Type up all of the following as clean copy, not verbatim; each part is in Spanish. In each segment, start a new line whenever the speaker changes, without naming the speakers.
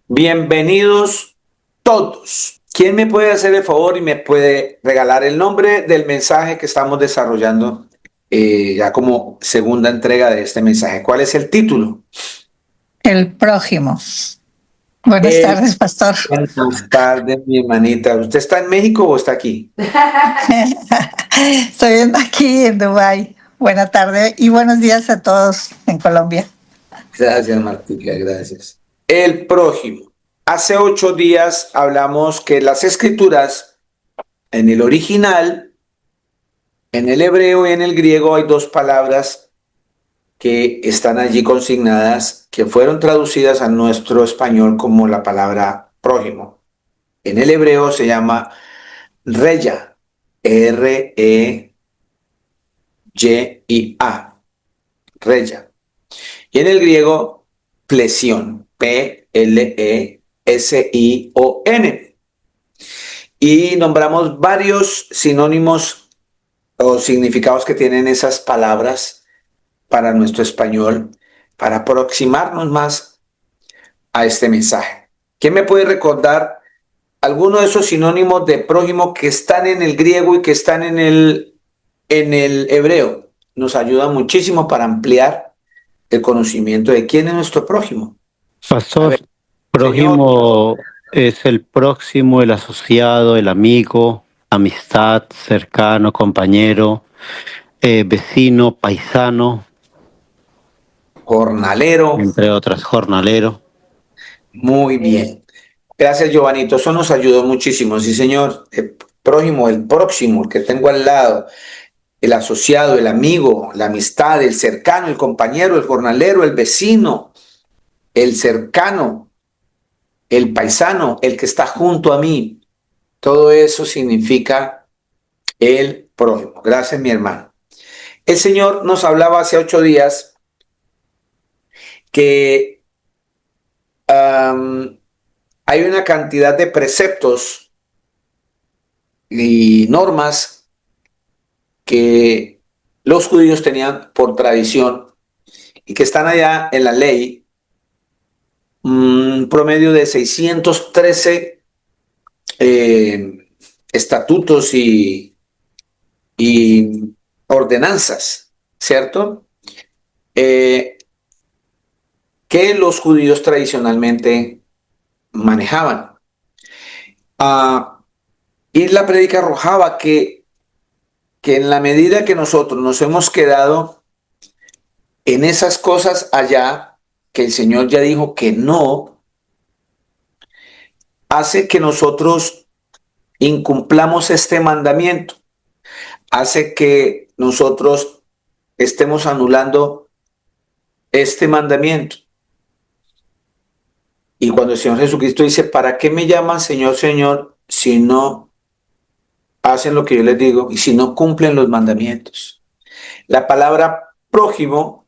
Bienvenidos todos. ¿Quién me puede hacer el favor y me puede regalar el nombre del mensaje que estamos desarrollando ya como segunda entrega de este mensaje? ¿Cuál es el título?
El prójimo. Buenas
El
tardes, pastor.
Buenas tardes, mi hermanita. ¿Usted está en México o está aquí?
Estoy aquí en Dubái. Buena tarde y buenos días a todos en Colombia.
Gracias, Martica, gracias. El prójimo. Hace 8 días hablamos que las escrituras en el original, en el hebreo y en el griego hay dos palabras que están allí consignadas, que fueron traducidas a nuestro español como la palabra prójimo. En el hebreo se llama reya, R-E-Y-A, reya. Y en el griego, plesión, P-L-E-S-I-O-N. Y nombramos varios sinónimos o significados que tienen esas palabras para nuestro español, para aproximarnos más a este mensaje. ¿Quién me puede recordar algunos de esos sinónimos de prójimo que están en el griego y que están en el hebreo? Nos ayuda muchísimo para ampliar el conocimiento de quién es nuestro prójimo. A
Pastor,
ver, señor.
prójimo es el próximo, el asociado, el amigo, amistad, cercano, compañero, vecino, paisano,
Jornalero.
entre otras, jornalero.
Muy bien. Gracias, Giovanito. Eso nos ayudó muchísimo. Sí, señor. El prójimo, el próximo, el que tengo al lado, el asociado, el amigo, la amistad, el cercano, el compañero, el jornalero, el vecino, el cercano, el paisano, el que está junto a mí. Todo eso significa el prójimo. Gracias, mi hermano. El Señor nos hablaba hace 8 días que hay una cantidad de preceptos y normas que los judíos tenían por tradición y que están allá en la ley, un promedio de 613 estatutos y ordenanzas, ¿cierto? Eh, que los judíos tradicionalmente manejaban. Y la prédica arrojaba que en la medida que nosotros nos hemos quedado en esas cosas allá, que el Señor ya dijo que no, hace que nosotros incumplamos este mandamiento, hace que nosotros estemos anulando este mandamiento. Y cuando el Señor Jesucristo dice, ¿para qué me llaman Señor, Señor, si no hacen lo que yo les digo y si no cumplen los mandamientos? La palabra prójimo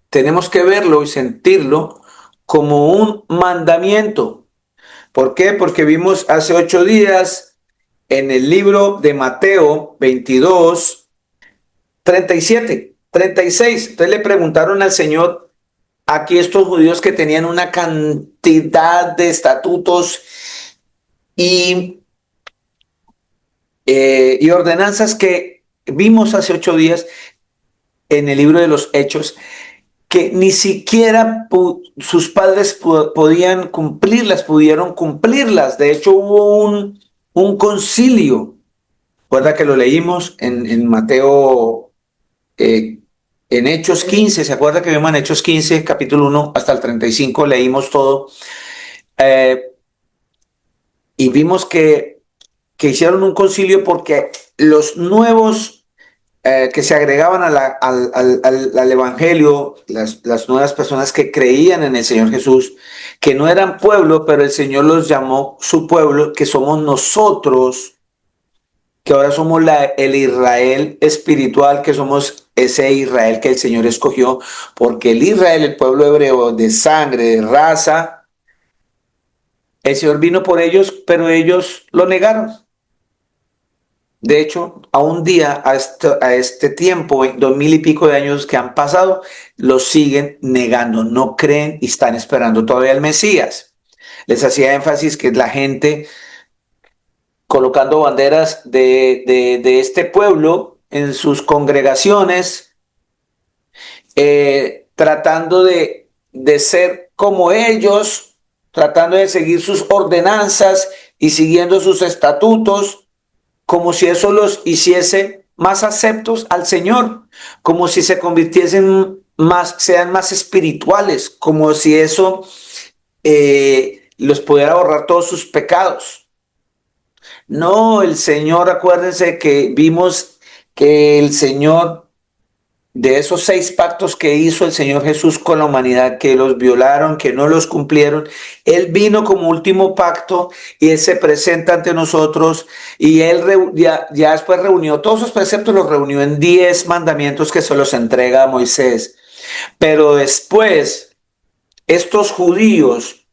tenemos que verlo y sentirlo como un mandamiento. ¿Por qué? Porque vimos hace 8 días en el libro de Mateo 22, 37, 36. Entonces le preguntaron al Señor, aquí estos judíos que tenían una cantidad de estatutos y, y ordenanzas que vimos hace 8 días en el libro de los Hechos, que ni siquiera sus padres podían cumplirlas, pudieron cumplirlas. De hecho, hubo un concilio. Recuerda que lo leímos en Mateo, en Hechos 15. ¿Se acuerda que vimos en Hechos 15, capítulo 1 hasta el 35? Leímos todo. Eh, y vimos que hicieron un concilio porque los nuevos que se agregaban al Evangelio, las nuevas personas que creían en el Señor Jesús, que no eran pueblo, pero el Señor los llamó su pueblo, que somos nosotros, que ahora somos el Israel espiritual, que somos ese Israel que el Señor escogió, porque el Israel, el pueblo hebreo de sangre, de raza, el Señor vino por ellos, pero ellos lo negaron. De hecho, a un día, a este tiempo, 2000 y pico de años que han pasado, lo siguen negando, no creen y están esperando todavía al Mesías. Les hacía énfasis que la gente colocando banderas de este pueblo en sus congregaciones, tratando de ser como ellos, tratando de seguir sus ordenanzas y siguiendo sus estatutos, como si eso los hiciese más aceptos al Señor, como si se convirtiesen más, sean más espirituales, como si eso los pudiera borrar todos sus pecados. No, el Señor, acuérdense que vimos que el Señor, de esos 6 pactos que hizo el Señor Jesús con la humanidad, que los violaron, que no los cumplieron, Él vino como último pacto y Él se presenta ante nosotros y Él ya después reunió todos esos preceptos, los reunió en 10 mandamientos que se los entrega a Moisés. Pero después, estos judíos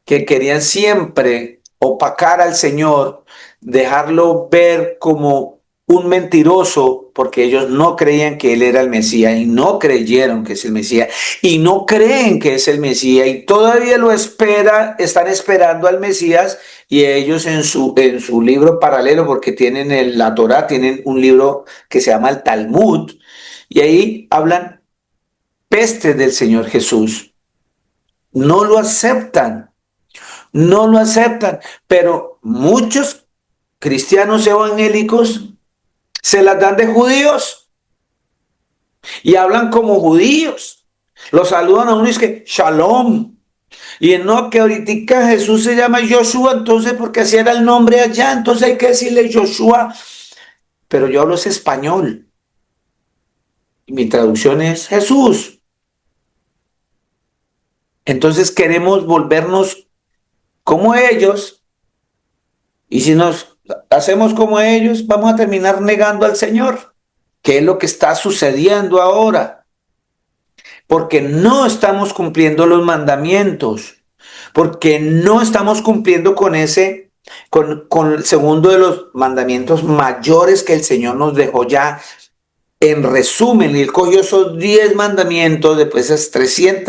que querían siempre opacar al Señor, dejarlo ver como un mentiroso, porque ellos no creían que Él era el Mesías y no creyeron que es el Mesías y no creen que es el Mesías y todavía lo están esperando al Mesías, y ellos en su libro paralelo, porque tienen la Torá, tienen un libro que se llama el Talmud, y ahí hablan peste del Señor Jesús. No lo aceptan. No lo aceptan, pero muchos cristianos evangélicos se las dan de judíos y hablan como judíos. Los saludan a uno y es que Shalom. Y no, que ahorita Jesús se llama Joshua, entonces porque así era el nombre allá, entonces hay que decirle Joshua. Pero yo hablo es español. Y mi traducción es Jesús. Entonces queremos volvernos como ellos. Y si nos hacemos como ellos, vamos a terminar negando al Señor, que es lo que está sucediendo ahora, porque no estamos cumpliendo los mandamientos, porque no estamos cumpliendo con el segundo de los mandamientos mayores que el Señor nos dejó ya. En resumen, Él cogió esos 10 mandamientos, después esas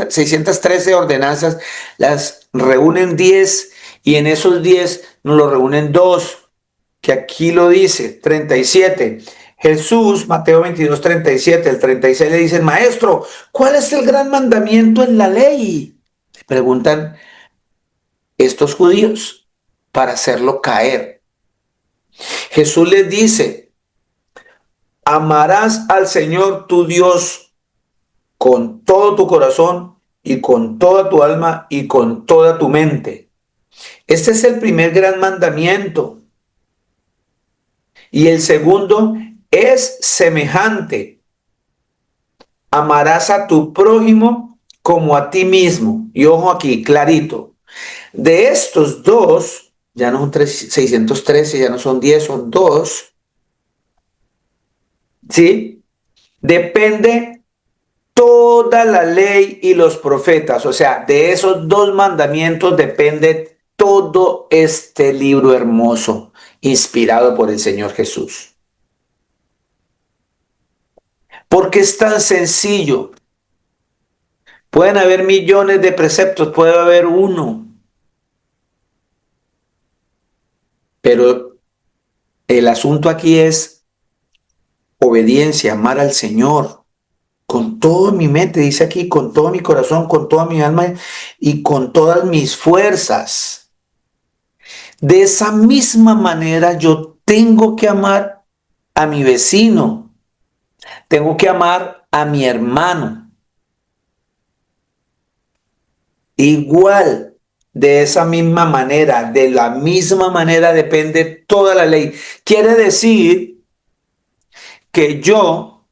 613 ordenanzas, las reúnen 10, y en esos 10 nos lo reúnen 2, que aquí lo dice, 37. Jesús, Mateo 22, 37, el 36 le dice: Maestro, ¿cuál es el gran mandamiento en la ley? Le preguntan estos judíos para hacerlo caer. Jesús les dice: amarás al Señor tu Dios con todo tu corazón y con toda tu alma y con toda tu mente. Este es el primer gran mandamiento. Y el segundo es semejante: amarás a tu prójimo como a ti mismo. Y ojo aquí, clarito. De estos dos, ya no son 613, ya no son 10, son 2. ¿Sí? Depende toda la ley y los profetas. O sea, de esos 2 mandamientos depende todo este libro hermoso, inspirado por el Señor Jesús. Porque es tan sencillo. Pueden haber millones de preceptos, puede haber uno. Pero el asunto aquí es obediencia, amar al Señor con toda mi mente, dice aquí, con todo mi corazón, con toda mi alma y con todas mis fuerzas. De esa misma manera yo tengo que amar a mi vecino, tengo que amar a mi hermano. Igual, de esa misma manera, de la misma manera depende toda la ley. Quiere decir que yo,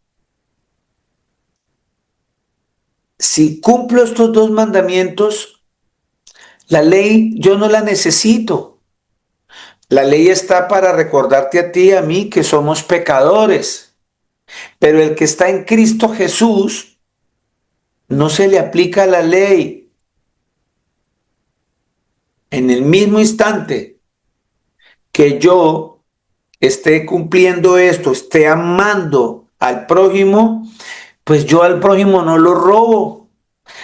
si cumplo estos 2 mandamientos, la ley yo no la necesito. La ley está para recordarte a ti y a mí que somos pecadores. Pero el que está en Cristo Jesús, no se le aplica la ley. En el mismo instante que yo esté cumpliendo esto, esté amando al prójimo, pues yo al prójimo no lo robo,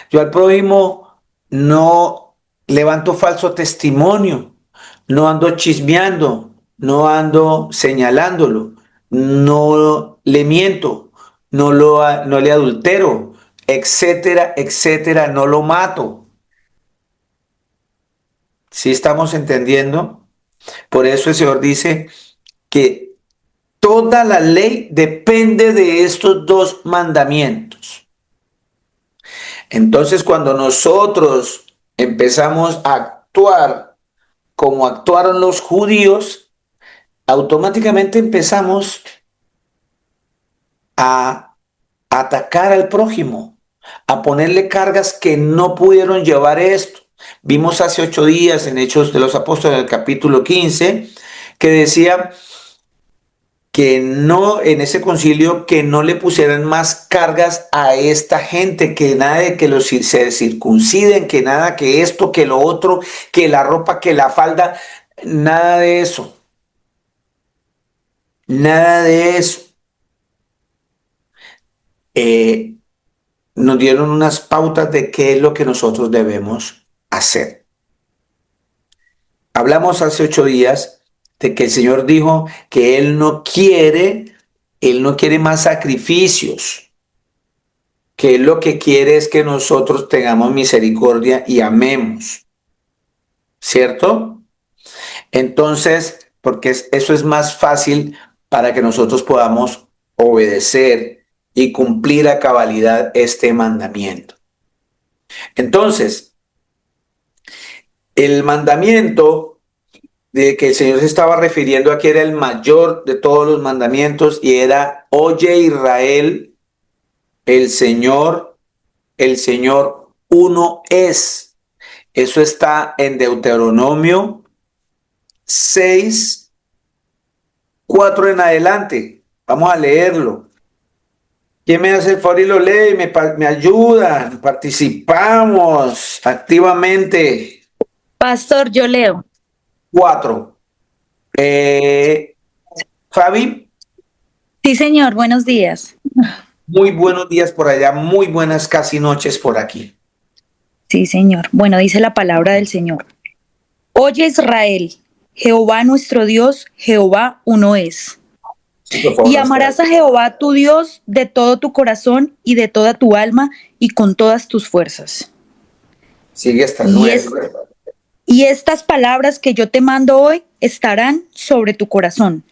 yo al prójimo no levanto falso testimonio, no ando chismeando, no ando señalándolo, no le miento, no le adultero, etcétera, etcétera, no lo mato. ¿Sí estamos entendiendo? Por eso el Señor dice que toda la ley depende de estos dos mandamientos. Entonces, cuando nosotros empezamos a actuar como actuaron los judíos, automáticamente empezamos a atacar al prójimo, a ponerle cargas que no pudieron llevar esto. Vimos hace 8 días en Hechos de los Apóstoles, el capítulo 15, que decía que no, en ese concilio, que no le pusieran más cargas a esta gente, que nada de que se circunciden, que nada que esto, que lo otro, que la ropa, que la falda, nada de eso. Nada de eso. Nos dieron unas pautas de qué es lo que nosotros debemos hacer. Hablamos hace 8 días de que el Señor dijo que Él no quiere más sacrificios, que Él lo que quiere es que nosotros tengamos misericordia y amemos, ¿cierto? Entonces, porque eso es más fácil para que nosotros podamos obedecer y cumplir a cabalidad este mandamiento. Entonces, el mandamiento de que el Señor se estaba refiriendo aquí era el mayor de todos los mandamientos y era: oye Israel, el Señor uno es. Eso está en Deuteronomio 6:4 en adelante. Vamos a leerlo. ¿Quién me hace el favor y lo lee? Me ayuda. Participamos activamente.
Pastor, yo leo.
4. Fabi,
Sí, señor, buenos días.
muy buenos días por allá, muy buenas casi noches por aquí.
Sí, señor. Bueno, dice la palabra del Señor. Oye Israel, Jehová nuestro Dios, Jehová uno es.
Sí, por favor,
Y amarás a Jehová tu Dios de todo tu corazón y de toda tu alma y con todas tus fuerzas.
sigue hasta el
Y
9.
Y estas palabras que yo te mando hoy estarán sobre tu corazón.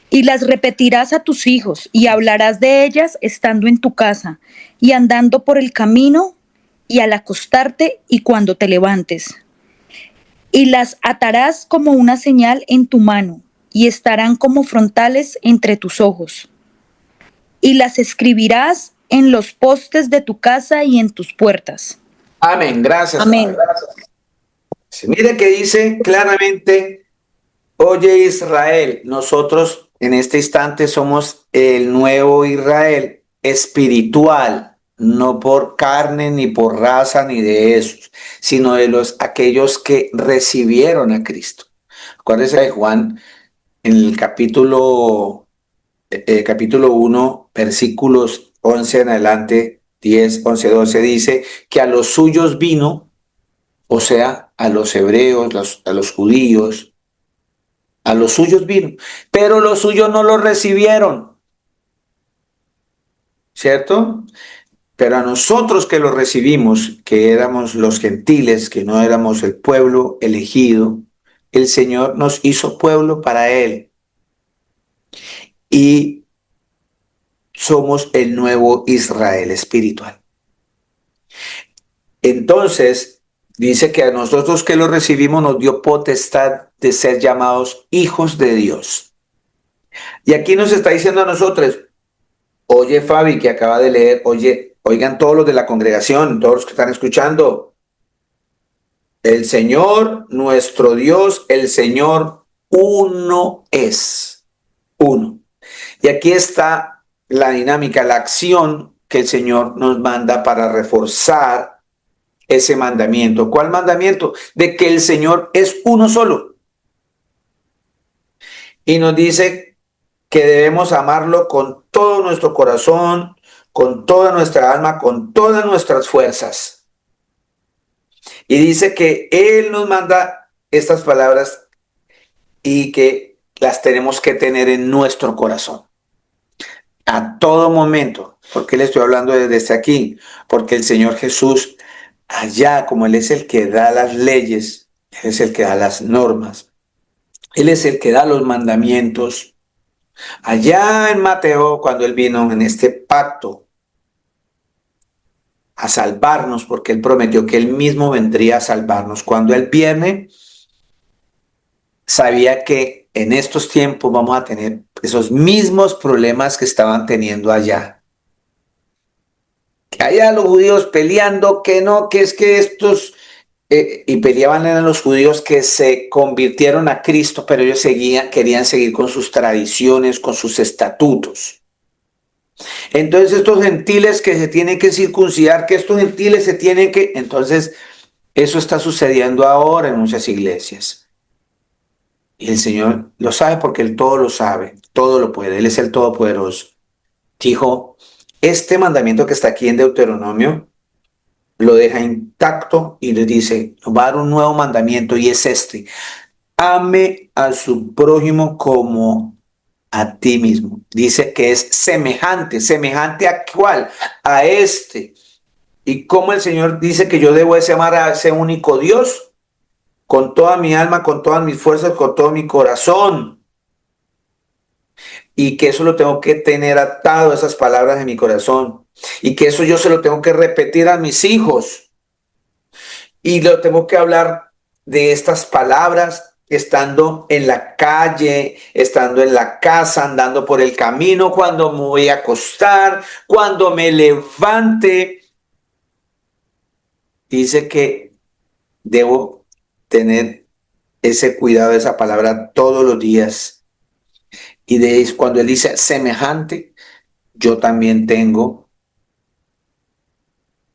Y las repetirás a tus hijos y hablarás de ellas estando en tu casa y andando por el camino y al acostarte y cuando te levantes. Y las atarás como una señal en tu mano y estarán como frontales entre tus ojos. Y las escribirás en los postes de tu casa y en tus puertas.
Amén, gracias.
Amén.
Sí, mire que dice claramente: oye Israel, nosotros en este instante somos el nuevo Israel espiritual, no por carne, ni por raza, ni de esos, sino de aquellos que recibieron a Cristo. Acuérdense de Juan en el capítulo 1, versículos 11 en adelante, 10, 11, 12, dice que a los suyos vino, o sea, a los hebreos, a los judíos, a los suyos vino, pero los suyos no lo recibieron, ¿cierto? Pero a nosotros que lo recibimos, que éramos los gentiles, que no éramos el pueblo elegido, el Señor nos hizo pueblo para Él. Y somos el nuevo Israel espiritual. Entonces, dice que a nosotros que lo recibimos nos dio potestad de ser llamados hijos de Dios. Y aquí nos está diciendo a nosotros: oye Fabi, que acaba de leer, oigan todos los de la congregación, todos los que están escuchando, el Señor, nuestro Dios, el Señor uno es, uno. Y aquí está la dinámica, la acción que el Señor nos manda para reforzar ese mandamiento. ¿Cuál mandamiento? De que el Señor es uno solo. y nos dice que debemos amarlo con todo nuestro corazón, con toda nuestra alma, con todas nuestras fuerzas. Y dice que Él nos manda estas palabras y que las tenemos que tener en nuestro corazón a todo momento. ¿Por qué le estoy hablando desde aquí? Porque el Señor Jesús, allá como Él es el que da las leyes, Él es el que da las normas, Él es el que da los mandamientos. Allá en Mateo, cuando Él vino en este pacto a salvarnos, porque Él prometió que Él mismo vendría a salvarnos. Cuando Él viene, sabía que en estos tiempos vamos a tener esos mismos problemas que estaban teniendo allá. Que allá los judíos peleando, que no, que es que estos, y peleaban eran los judíos que se convirtieron a Cristo, pero ellos querían seguir con sus tradiciones, con sus estatutos. Entonces estos gentiles que se tienen que circuncidar, que estos gentiles se tienen que... Entonces eso está sucediendo ahora en muchas iglesias. Y el Señor lo sabe porque Él todo lo sabe, todo lo puede, Él es el Todopoderoso. Dijo, este mandamiento que está aquí en Deuteronomio lo deja intacto y le dice, va a dar un nuevo mandamiento y es este. Ame a su prójimo como a ti mismo. Dice que es semejante. ¿Semejante a cuál? A este. ¿Y cómo el Señor dice que yo debo amar a ese único Dios? Con toda mi alma, con todas mis fuerzas, con todo mi corazón. Y que eso lo tengo que tener atado, esas palabras en mi corazón. Y que eso yo se lo tengo que repetir a mis hijos. Y lo tengo que hablar de estas palabras estando en la calle, estando en la casa, andando por el camino, cuando me voy a acostar, cuando me levante. Dice que debo tener ese cuidado de esa palabra todos los días. Y cuando él dice semejante, yo también tengo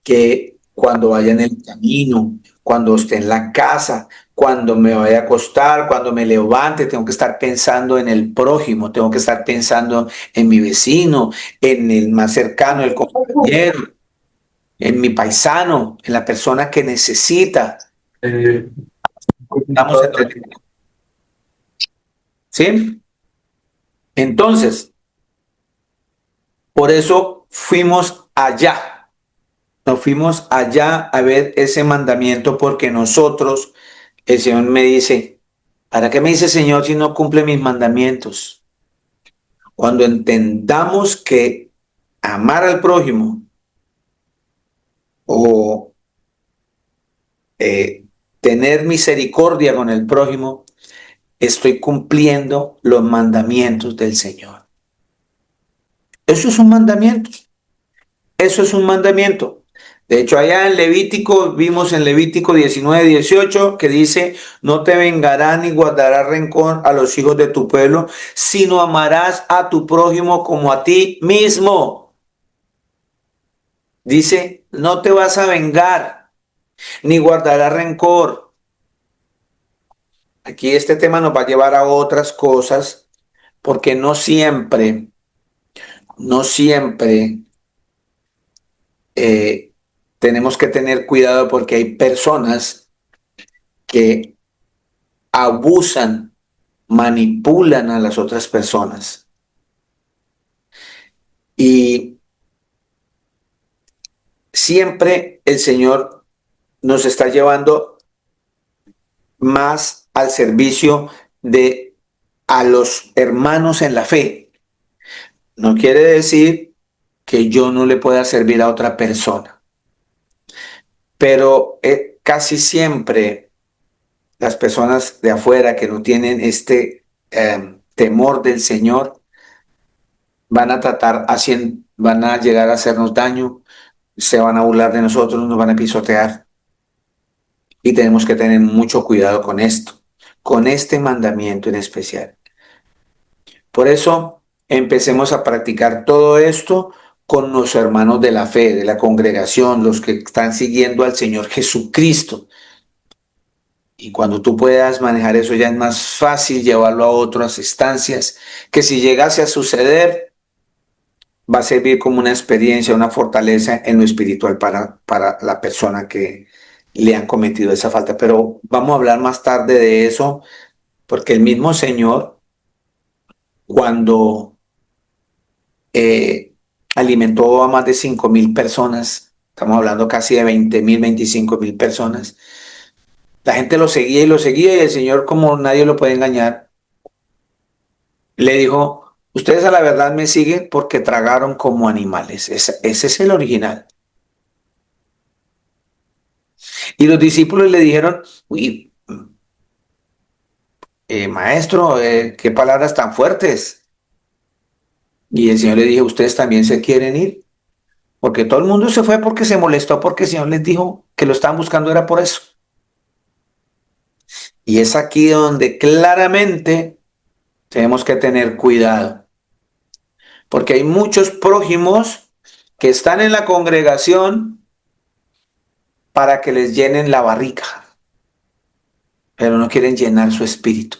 que cuando vaya en el camino, cuando esté en la casa, cuando me vaya a acostar, cuando me levante, tengo que estar pensando en el prójimo, tengo que estar pensando en mi vecino, en el más cercano, el compañero, en mi paisano, en la persona que necesita. Vamos a entender. ¿Sí? Entonces, por eso fuimos allá. Nos fuimos allá a ver ese mandamiento porque nosotros, el Señor me dice, ¿para qué me dice Señor si no cumple mis mandamientos? Cuando entendamos que amar al prójimo o tener misericordia con el prójimo, estoy cumpliendo los mandamientos del Señor. Eso es un mandamiento. Eso es un mandamiento. De hecho, allá en Levítico, vimos en Levítico 19:18 que dice, no te vengarás ni guardarás rencor a los hijos de tu pueblo, sino amarás a tu prójimo como a ti mismo. Dice, no te vas a vengar, ni guardarás rencor. Aquí este tema nos va a llevar a otras cosas, porque no siempre tenemos que tener cuidado porque hay personas que abusan, manipulan a las otras personas. Y siempre el Señor nos está llevando más al servicio de a los hermanos en la fe. No quiere decir que yo no le pueda servir a otra persona, pero casi siempre las personas de afuera que no tienen este temor del Señor van a van a llegar a hacernos daño, se van a burlar de nosotros, nos van a pisotear. Y tenemos que tener mucho cuidado con esto, con este mandamiento en especial. Por eso empecemos a practicar todo esto con los hermanos de la fe, de la congregación, los que están siguiendo al Señor Jesucristo. Y cuando tú puedas manejar eso ya es más fácil llevarlo a otras instancias, que si llegase a suceder, va a servir como una experiencia, una fortaleza en lo espiritual para la persona que le han cometido esa falta. Pero vamos a hablar más tarde de eso, porque el mismo Señor, cuando alimentó a más de 5.000 personas, estamos hablando casi de 20.000, 25.000 personas, la gente lo seguía y el Señor, como nadie lo puede engañar, le dijo, ustedes a la verdad me siguen porque tragaron como animales. Ese es el original. Y los discípulos le dijeron, uy, maestro, qué palabras tan fuertes. Y el Señor le dijo, ustedes también se quieren ir, porque todo el mundo se fue porque se molestó, porque el Señor les dijo que lo estaban buscando era por eso. Y es aquí donde claramente tenemos que tener cuidado, porque hay muchos prójimos que están en la congregación para que les llenen la barriga, pero no quieren llenar su espíritu,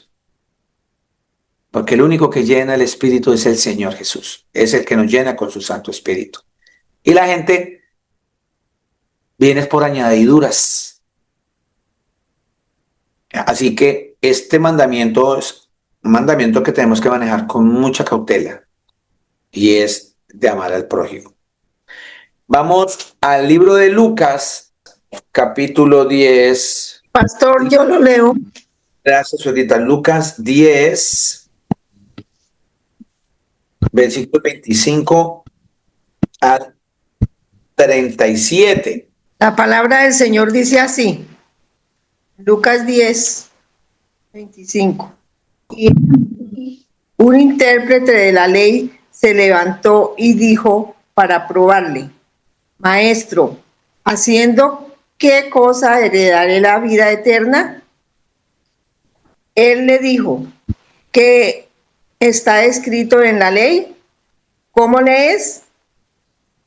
porque el único que llena el espíritu es el Señor Jesús, es el que nos llena con su Santo Espíritu. Y la gente viene por añadiduras. Así que este mandamiento es un mandamiento que tenemos que manejar con mucha cautela y es de amar al prójimo. Vamos al libro de Lucas, capítulo 10.
Pastor, yo lo leo.
Gracias, Suelita. Lucas 10, versículo 25 al 37.
La palabra del Señor dice así. Lucas 10, 25. Y un intérprete de la ley se levantó y dijo para probarle, Maestro, ¿haciendo qué cosa heredaré la vida eterna? Él le dijo, ¿qué está escrito en la ley? ¿Cómo lees?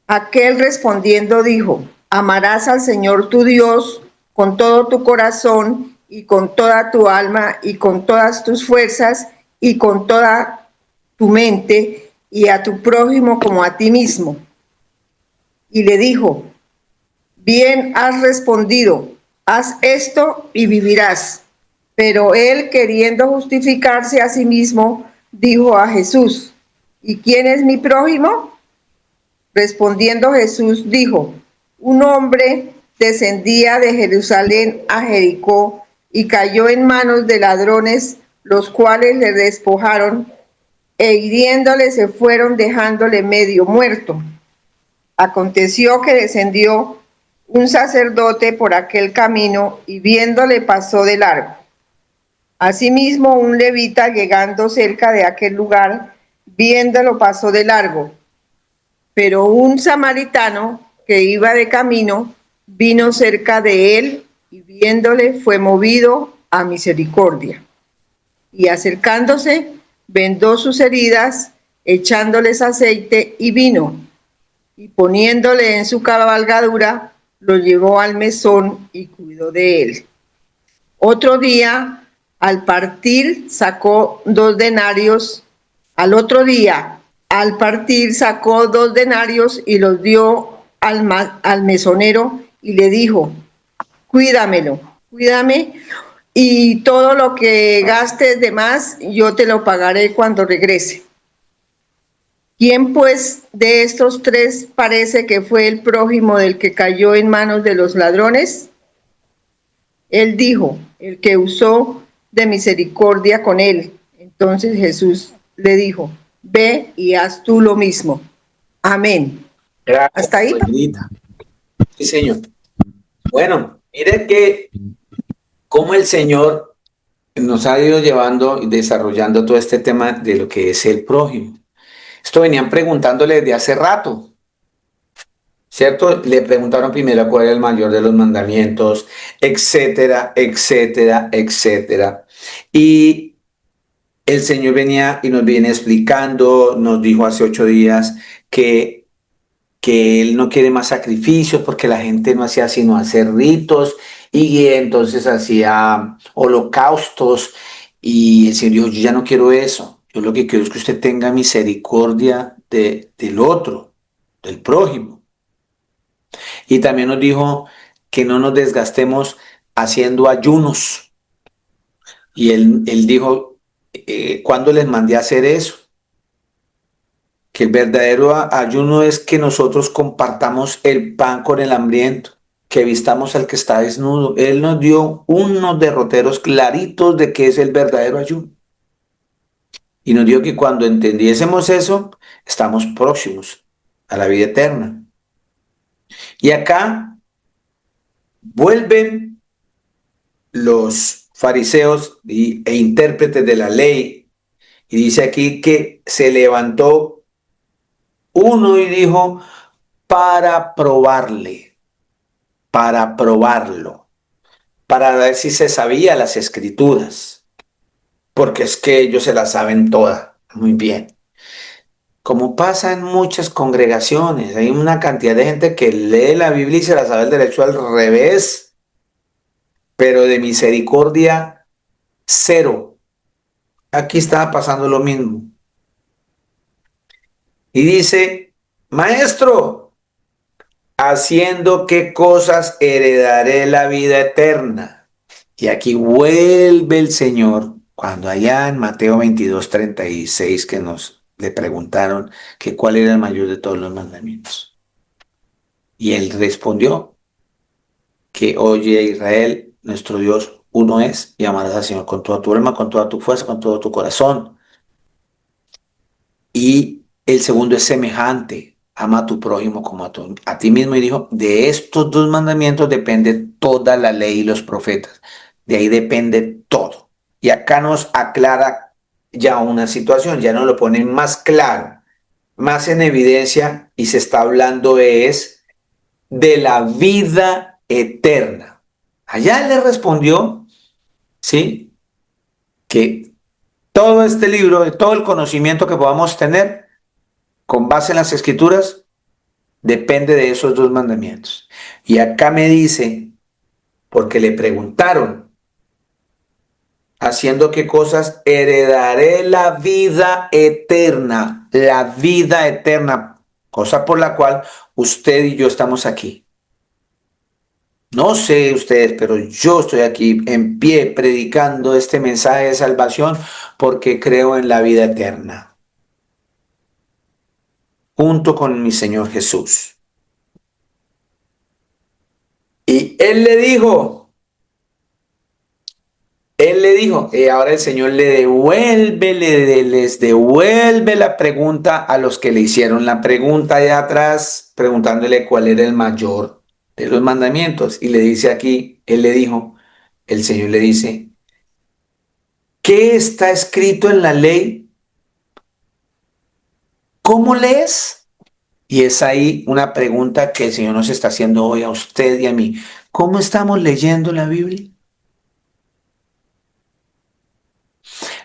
Aquel respondiendo dijo, amarás al Señor tu Dios con todo tu corazón y con toda tu alma y con todas tus fuerzas y con toda tu mente y a tu prójimo como a ti mismo. Y le dijo, bien has respondido, haz esto y vivirás. Pero él, queriendo justificarse a sí mismo, dijo a Jesús, ¿y quién es mi prójimo? Respondiendo Jesús dijo, un hombre descendía de Jerusalén a Jericó y cayó en manos de ladrones, los cuales le despojaron e hiriéndole se fueron dejándole medio muerto. Aconteció que descendió un sacerdote por aquel camino y viéndole pasó de largo. Asimismo un levita llegando cerca de aquel lugar, viéndolo pasó de largo. Pero un samaritano que iba de camino vino cerca de él y viéndole fue movido a misericordia. Y acercándose, vendó sus heridas, echándoles aceite y vino, y poniéndole en su cabalgadura, lo llevó al mesón y cuidó de él. Otro día, al partir, sacó 2 denarios. Al otro día, al partir, sacó 2 denarios y los dio al mesonero y le dijo, cuídame, y todo lo que gastes de más, yo te lo pagaré cuando regrese. ¿Quién pues de estos 3 parece que fue el prójimo del que cayó en manos de los ladrones? Él dijo, el que usó de misericordia con él. Entonces Jesús le dijo, ve y haz tú lo mismo. Amén.
Gracias,
¿Hasta ahí?
Suelita. Sí, Señor. Bueno, mire que cómo el Señor nos ha ido llevando y desarrollando todo este tema de lo que es el prójimo. Esto venían preguntándole desde hace rato, ¿cierto? Le preguntaron primero cuál era el mayor de los mandamientos, etcétera, etcétera, etcétera. Y el Señor venía y nos viene explicando, nos dijo hace 8 días que que él no quiere más sacrificios porque la gente no hacía sino hacer ritos y entonces hacía holocaustos y el Señor dijo, yo ya no quiero eso, yo lo que quiero es que usted tenga misericordia del otro, del prójimo. Y también nos dijo que no nos desgastemos haciendo ayunos. Y él dijo, ¿cuándo les mandé a hacer eso? Que el verdadero ayuno es que nosotros compartamos el pan con el hambriento, que vistamos al que está desnudo. Él nos dio unos derroteros claritos de qué es el verdadero ayuno. Y nos dijo que cuando entendiésemos eso, estamos próximos a la vida eterna. Y acá vuelven los fariseos e intérpretes de la ley. Y dice aquí que se levantó uno y dijo, para probarlo, para ver si se sabía las escrituras, porque es que ellos se las saben todas, muy bien. Como pasa en muchas congregaciones, hay una cantidad de gente que lee la Biblia y se la sabe el derecho al revés, pero de misericordia cero. Aquí estaba pasando lo mismo. Y dice, maestro, ¿haciendo qué cosas heredaré la vida eterna? Y aquí vuelve el Señor, cuando allá en Mateo 22:36 que nos le preguntaron que cuál era el mayor de todos los mandamientos. Y él respondió que, oye Israel, nuestro Dios uno es, y amarás al Señor con toda tu alma, con toda tu fuerza, con todo tu corazón. Y el segundo es semejante, ama a tu prójimo como a ti mismo. Y dijo, de estos dos mandamientos depende toda la ley y los profetas. De ahí depende todo. Y acá nos aclara ya una situación, ya nos lo pone más claro, más en evidencia, y se está hablando es de la vida eterna. Allá le respondió, ¿sí? Que todo este libro, todo el conocimiento que podamos tener con base en las escrituras, depende de esos dos mandamientos. Y acá me dice, porque le preguntaron, haciendo qué cosas heredaré la vida eterna, cosa por la cual usted y yo estamos aquí. No sé ustedes, pero yo estoy aquí en pie predicando este mensaje de salvación porque creo en la vida eterna, junto con mi Señor Jesús. Y él le dijo, y ahora el Señor les devuelve la pregunta a los que le hicieron la pregunta de atrás, preguntándole cuál era el mayor de los mandamientos. Y le dice aquí, el Señor le dice, ¿qué está escrito en la ley? ¿Cómo lees? Y es ahí una pregunta que el Señor nos está haciendo hoy a usted y a mí. ¿Cómo estamos leyendo la Biblia?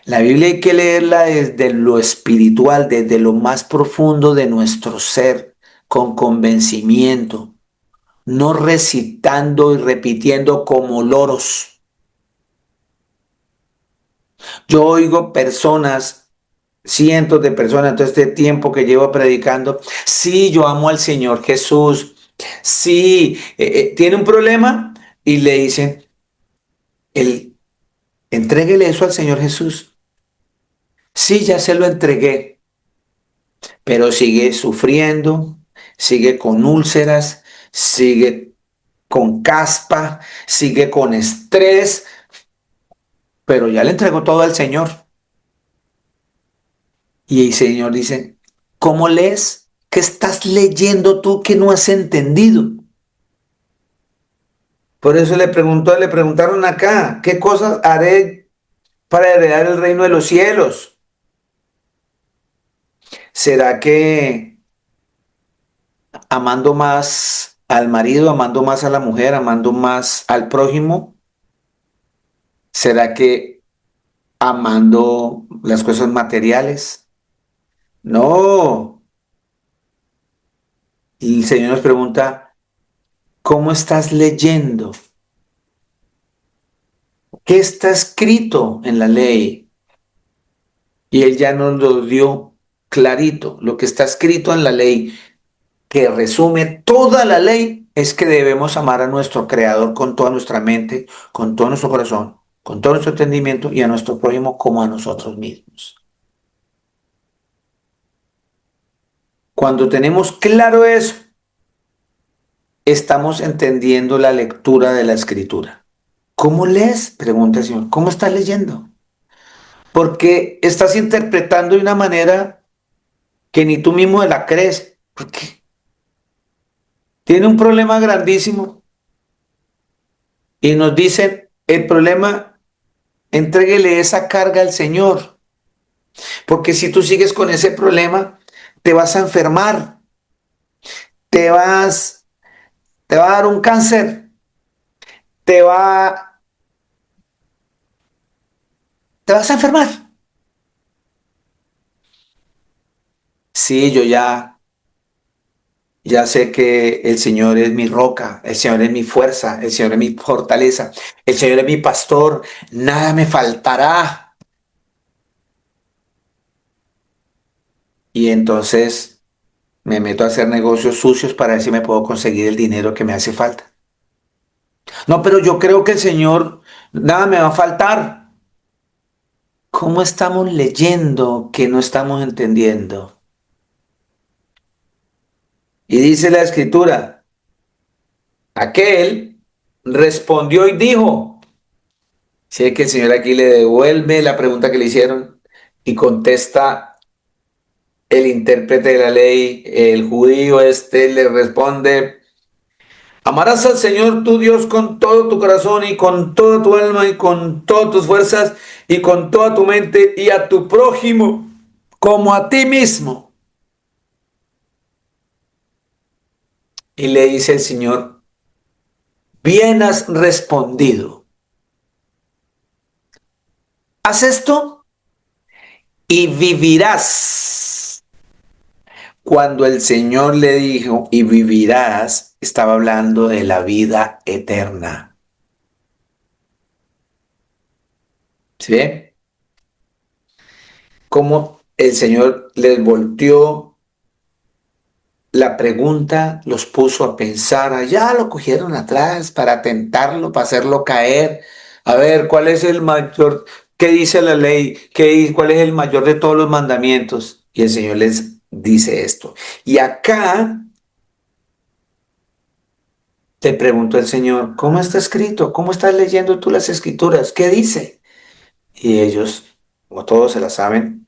La Biblia hay que leerla desde lo espiritual, desde lo más profundo de nuestro ser, con convencimiento, no recitando y repitiendo como loros. Yo oigo personas, cientos de personas, todo este tiempo que llevo predicando, sí, yo amo al Señor Jesús, sí, tiene un problema y le dicen, entréguele eso al Señor Jesús. Sí, ya se lo entregué, pero sigue sufriendo, sigue con úlceras, sigue con caspa, sigue con estrés, pero ya le entregó todo al Señor. Y el Señor dice, ¿cómo lees? ¿Qué estás leyendo tú que no has entendido? Por eso le preguntaron acá, ¿qué cosas haré para heredar el reino de los cielos? ¿Será que amando más al marido, amando más a la mujer, amando más al prójimo? ¿Será que amando las cosas materiales? No. el Señor nos pregunta, ¿cómo estás leyendo? ¿Qué está escrito en la ley? Y Él ya nos lo dio clarito. Lo que está escrito en la ley, que resume toda la ley, es que debemos amar a nuestro Creador con toda nuestra mente, con todo nuestro corazón, con todo nuestro entendimiento y a nuestro prójimo como a nosotros mismos. Cuando tenemos claro eso, estamos entendiendo la lectura de la Escritura. ¿Cómo lees? Pregunta el Señor. ¿Cómo estás leyendo? Porque estás interpretando de una manera que ni tú mismo la crees. Porque tiene un problema grandísimo y nos dicen, el problema, entréguele esa carga al Señor. Porque si tú sigues con ese problema, te vas a enfermar, te vas, te va a dar un cáncer, te va, te vas a enfermar. Sí, ya sé que el Señor es mi roca, el Señor es mi fuerza, el Señor es mi fortaleza, el Señor es mi pastor, nada me faltará. Y entonces me meto a hacer negocios sucios para ver si me puedo conseguir el dinero que me hace falta. No, pero yo creo que el Señor, nada me va a faltar. ¿Cómo estamos leyendo que no estamos entendiendo? Y dice la Escritura, aquel respondió y dijo, si es que el Señor aquí le devuelve la pregunta que le hicieron y contesta el intérprete de la ley, el judío le responde, amarás al Señor tu Dios con todo tu corazón y con toda tu alma y con todas tus fuerzas y con toda tu mente y a tu prójimo como a ti mismo. Y le dice el Señor, bien has respondido. Haz esto y vivirás. Cuando el Señor le dijo, y vivirás, estaba hablando de la vida eterna. ¿Sí ve? Cómo el Señor les volteó la pregunta, los puso a pensar, allá lo cogieron atrás para tentarlo, para hacerlo caer. A ver, ¿cuál es el mayor? ¿Qué dice la ley? ¿Cuál es el mayor de todos los mandamientos? Y el Señor les dice esto. Y acá te preguntó el Señor, ¿cómo está escrito? ¿Cómo estás leyendo tú las escrituras? ¿Qué dice? Y ellos, como todos se la saben,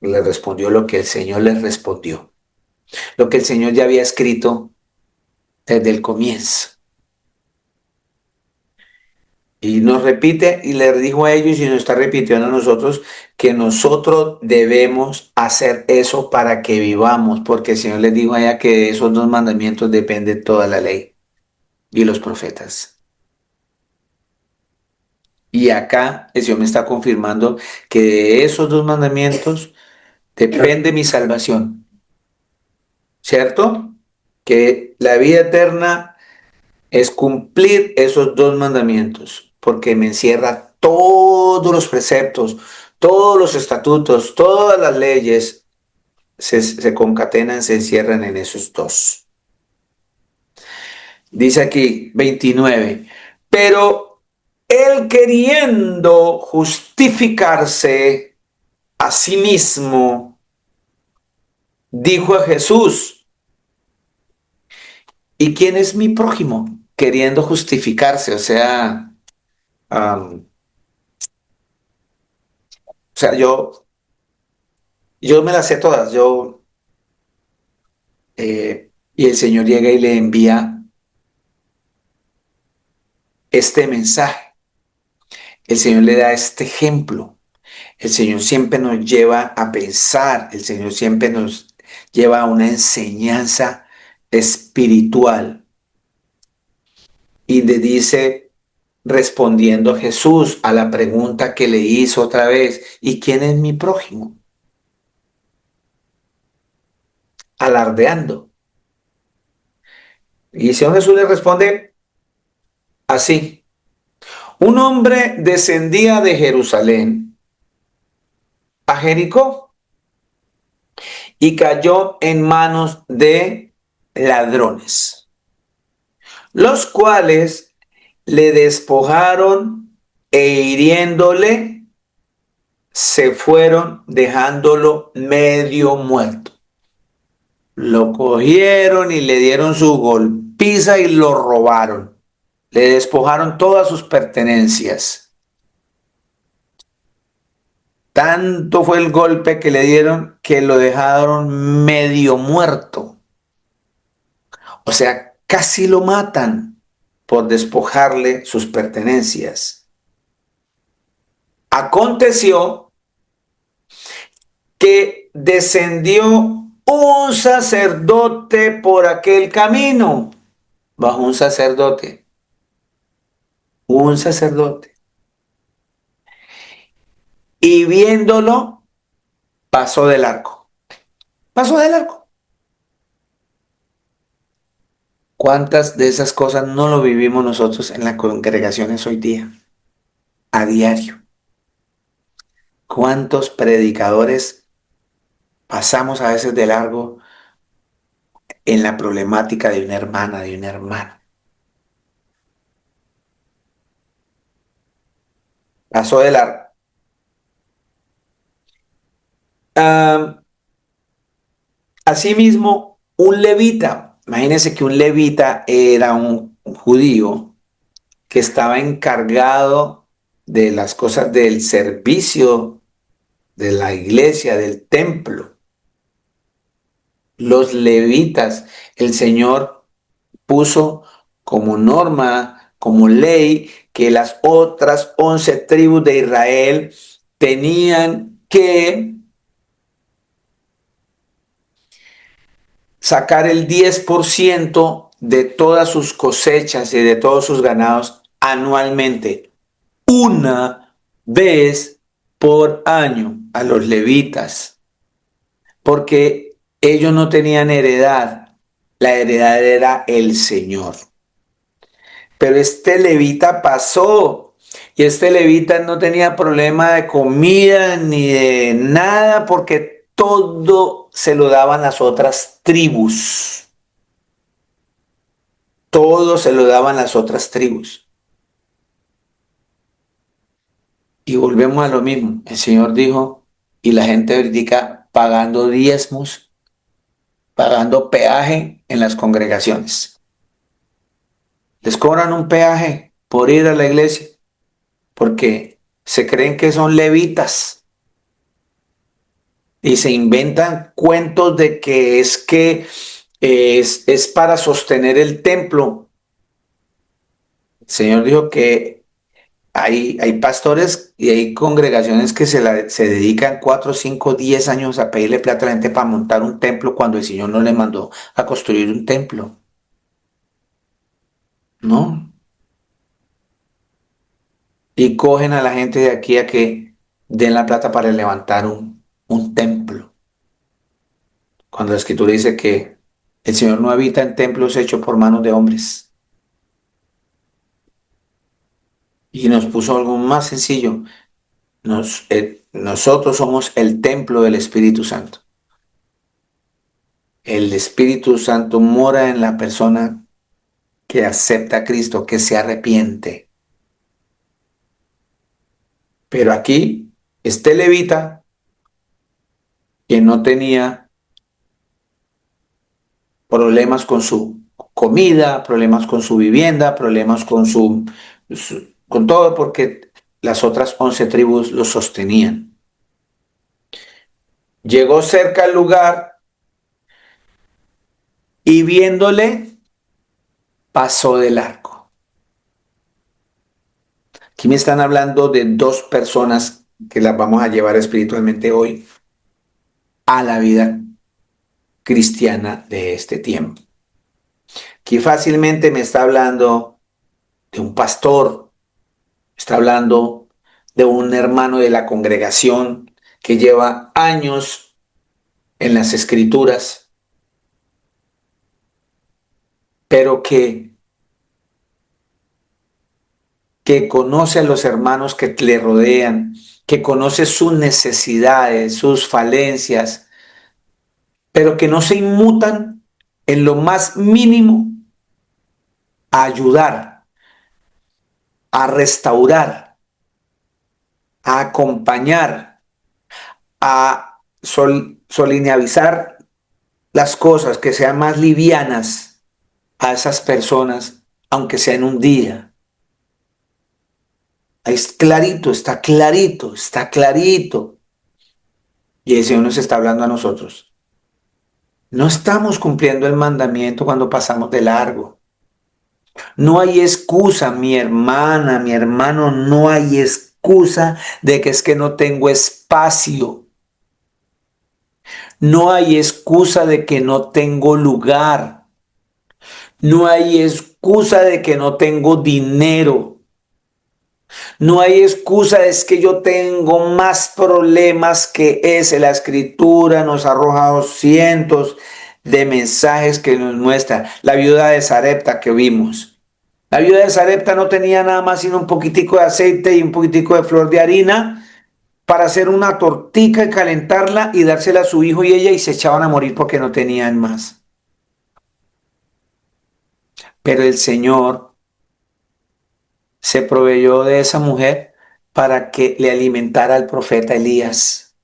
le respondió lo que el Señor les respondió. Lo que el Señor ya había escrito desde el comienzo. Y nos repite y le dijo a ellos y nos está repitiendo a nosotros que nosotros debemos hacer eso para que vivamos, porque el Señor les dijo a ella que de esos dos mandamientos depende toda la ley y los profetas. Y acá el Señor me está confirmando que de esos dos mandamientos depende mi salvación, ¿cierto? Que la vida eterna es cumplir esos dos mandamientos, porque me encierra todos los preceptos, todos los estatutos, todas las leyes, se concatenan, se encierran en esos dos. Dice aquí 29, pero él queriendo justificarse a sí mismo, dijo a Jesús, ¿y quién es mi prójimo? Queriendo justificarse, um, o sea, yo me las sé todas, y el Señor llega y le envía este mensaje. El Señor le da este ejemplo. El Señor siempre nos lleva a pensar, el Señor siempre nos lleva a una enseñanza espiritual. Y le dice, respondiendo Jesús a la pregunta que le hizo otra vez, ¿y quién es mi prójimo? Alardeando. Y el Señor Jesús le responde así. Un hombre descendía de Jerusalén a Jericó y cayó en manos de ladrones, los cuales le despojaron e hiriéndole se fueron dejándolo medio muerto. Lo cogieron y le dieron su golpiza y lo robaron. Le despojaron todas sus pertenencias. Tanto fue el golpe que le dieron que lo dejaron medio muerto. O sea, casi lo matan por despojarle sus pertenencias. Aconteció que descendió un sacerdote por aquel camino. Bajo un sacerdote. Un sacerdote. Y viéndolo, pasó del arco. Pasó del arco. ¿Cuántas de esas cosas no lo vivimos nosotros en las congregaciones hoy día? A diario. ¿Cuántos predicadores pasamos a veces de largo en la problemática de una hermana, de un hermano? Pasó de largo. Asimismo, un levita. Imagínense que un levita era un judío que estaba encargado de las cosas del servicio de la iglesia, del templo. Los levitas, el Señor puso como norma, como ley, que las otras 11 tribus de Israel tenían que sacar el 10% de todas sus cosechas y de todos sus ganados anualmente, una vez por año, a los levitas, porque ellos no tenían heredad, la heredad era el Señor. Pero este levita pasó y este levita no tenía problema de comida ni de nada porque todo se lo daban las otras tribus. Todo se lo daban las otras tribus. Y volvemos a lo mismo. El Señor dijo, y la gente critica pagando diezmos, pagando peaje en las congregaciones. Les cobran un peaje por ir a la iglesia porque se creen que son levitas y se inventan cuentos de que es para sostener el templo. El Señor dijo que hay pastores y hay congregaciones que se dedican 4, 5, 10 años a pedirle plata a la gente para montar un templo cuando el Señor no le mandó a construir un templo. ¿No? Y cogen a la gente de aquí a que den la plata para levantar un templo. Cuando la Escritura dice que el Señor no habita en templos hechos por manos de hombres. Y nos puso algo más sencillo. Nosotros somos el templo del Espíritu Santo. El Espíritu Santo mora en la persona que acepta a Cristo, que se arrepiente. Pero aquí, este levita, que no tenía problemas con su comida, problemas con su vivienda, problemas con con todo, porque las otras 11 tribus lo sostenían. Llegó cerca al lugar y viéndole, pasó del arco. Aquí me están hablando de dos personas que las vamos a llevar espiritualmente hoy a la vida cristiana de este tiempo. Aquí fácilmente me está hablando de un pastor, está hablando de un hermano de la congregación que lleva años en las escrituras. pero que conoce a los hermanos que le rodean, que conoce sus necesidades, sus falencias, pero que no se inmutan en lo más mínimo a ayudar, a restaurar, a acompañar, a solinealizar las cosas, que sean más livianas a esas personas, aunque sea en un día. Ahí es clarito, está clarito, está clarito. Y el Señor nos está hablando a nosotros. No estamos cumpliendo el mandamiento cuando pasamos de largo. No hay excusa, mi hermana, mi hermano, no hay excusa de que es que no tengo espacio. No hay excusa de que no tengo lugar. No hay excusa de que no tengo dinero. No hay excusa, es que yo tengo más problemas que ese. La escritura nos ha arrojado cientos de mensajes que nos muestra. La viuda de Sarepta que vimos. La viuda de Sarepta no tenía nada más sino un poquitico de aceite y un poquitico de flor de harina para hacer una tortica y calentarla y dársela a su hijo y ella, y se echaban a morir porque no tenían más. Pero el Señor se proveyó de esa mujer para que le alimentara al profeta Elías.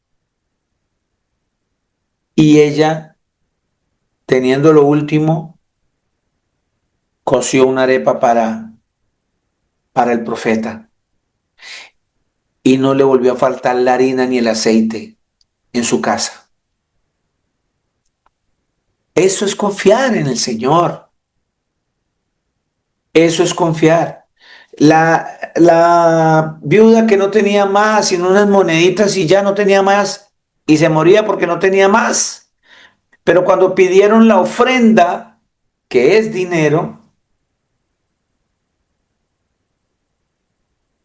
Y ella, teniendo lo último, coció una arepa para el profeta. Y no le volvió a faltar la harina ni el aceite en su casa. Eso es confiar en el Señor. Eso es confiar. La viuda que no tenía más, sino unas moneditas y ya no tenía más, y se moría porque no tenía más. Pero cuando pidieron la ofrenda, que es dinero,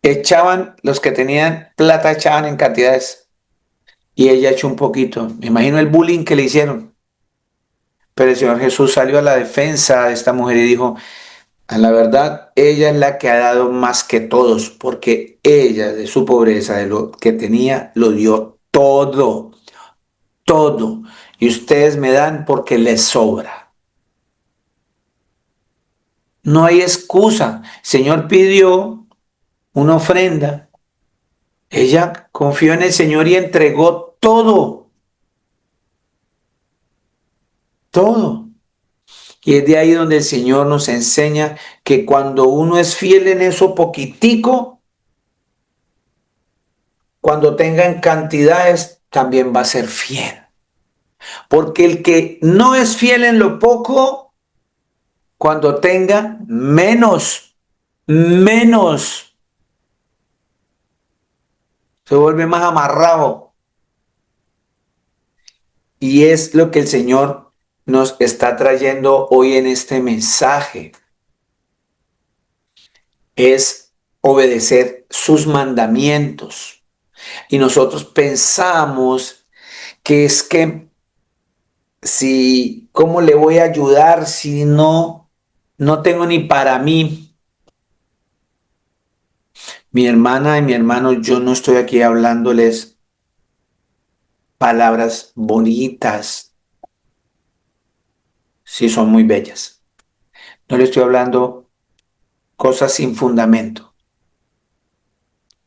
echaban, los que tenían plata echaban en cantidades, y ella echó un poquito. Me imagino el bullying que le hicieron. Pero el Señor Jesús salió a la defensa de esta mujer y dijo: a la verdad, ella es la que ha dado más que todos, porque ella de su pobreza, de lo que tenía, lo dio todo, todo. Y ustedes me dan porque les sobra. No hay excusa. El Señor pidió una ofrenda. Ella confió en el Señor y entregó todo, todo. Y es de ahí donde el Señor nos enseña que cuando uno es fiel en eso poquitico, cuando tenga en cantidades, también va a ser fiel. Porque el que no es fiel en lo poco, cuando tenga menos, se vuelve más amarrado. Y es lo que el Señor nos está trayendo hoy en este mensaje. Es obedecer sus mandamientos. Y nosotros pensamos que es que si, ¿cómo le voy a ayudar si no tengo ni para mí? Mi hermana y mi hermano, yo no estoy aquí hablándoles palabras bonitas, si son muy bellas. No le estoy hablando cosas sin fundamento,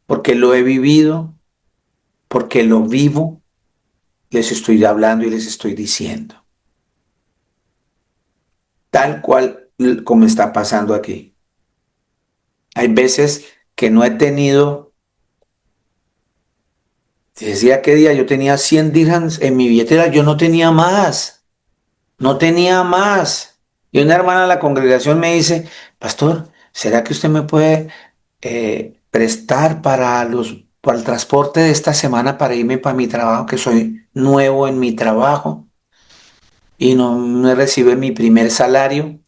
porque lo he vivido, porque lo vivo, les estoy hablando y les estoy diciendo, tal cual como está pasando aquí. Hay veces que no he tenido, te decía qué día yo tenía 100 dirhams en mi billetera, yo no tenía más, no tenía más. Y una hermana de la congregación me dice: pastor, ¿será que usted me puede prestar para el transporte de esta semana para irme para mi trabajo, que soy nuevo en mi trabajo y no me recibe mi primer salario?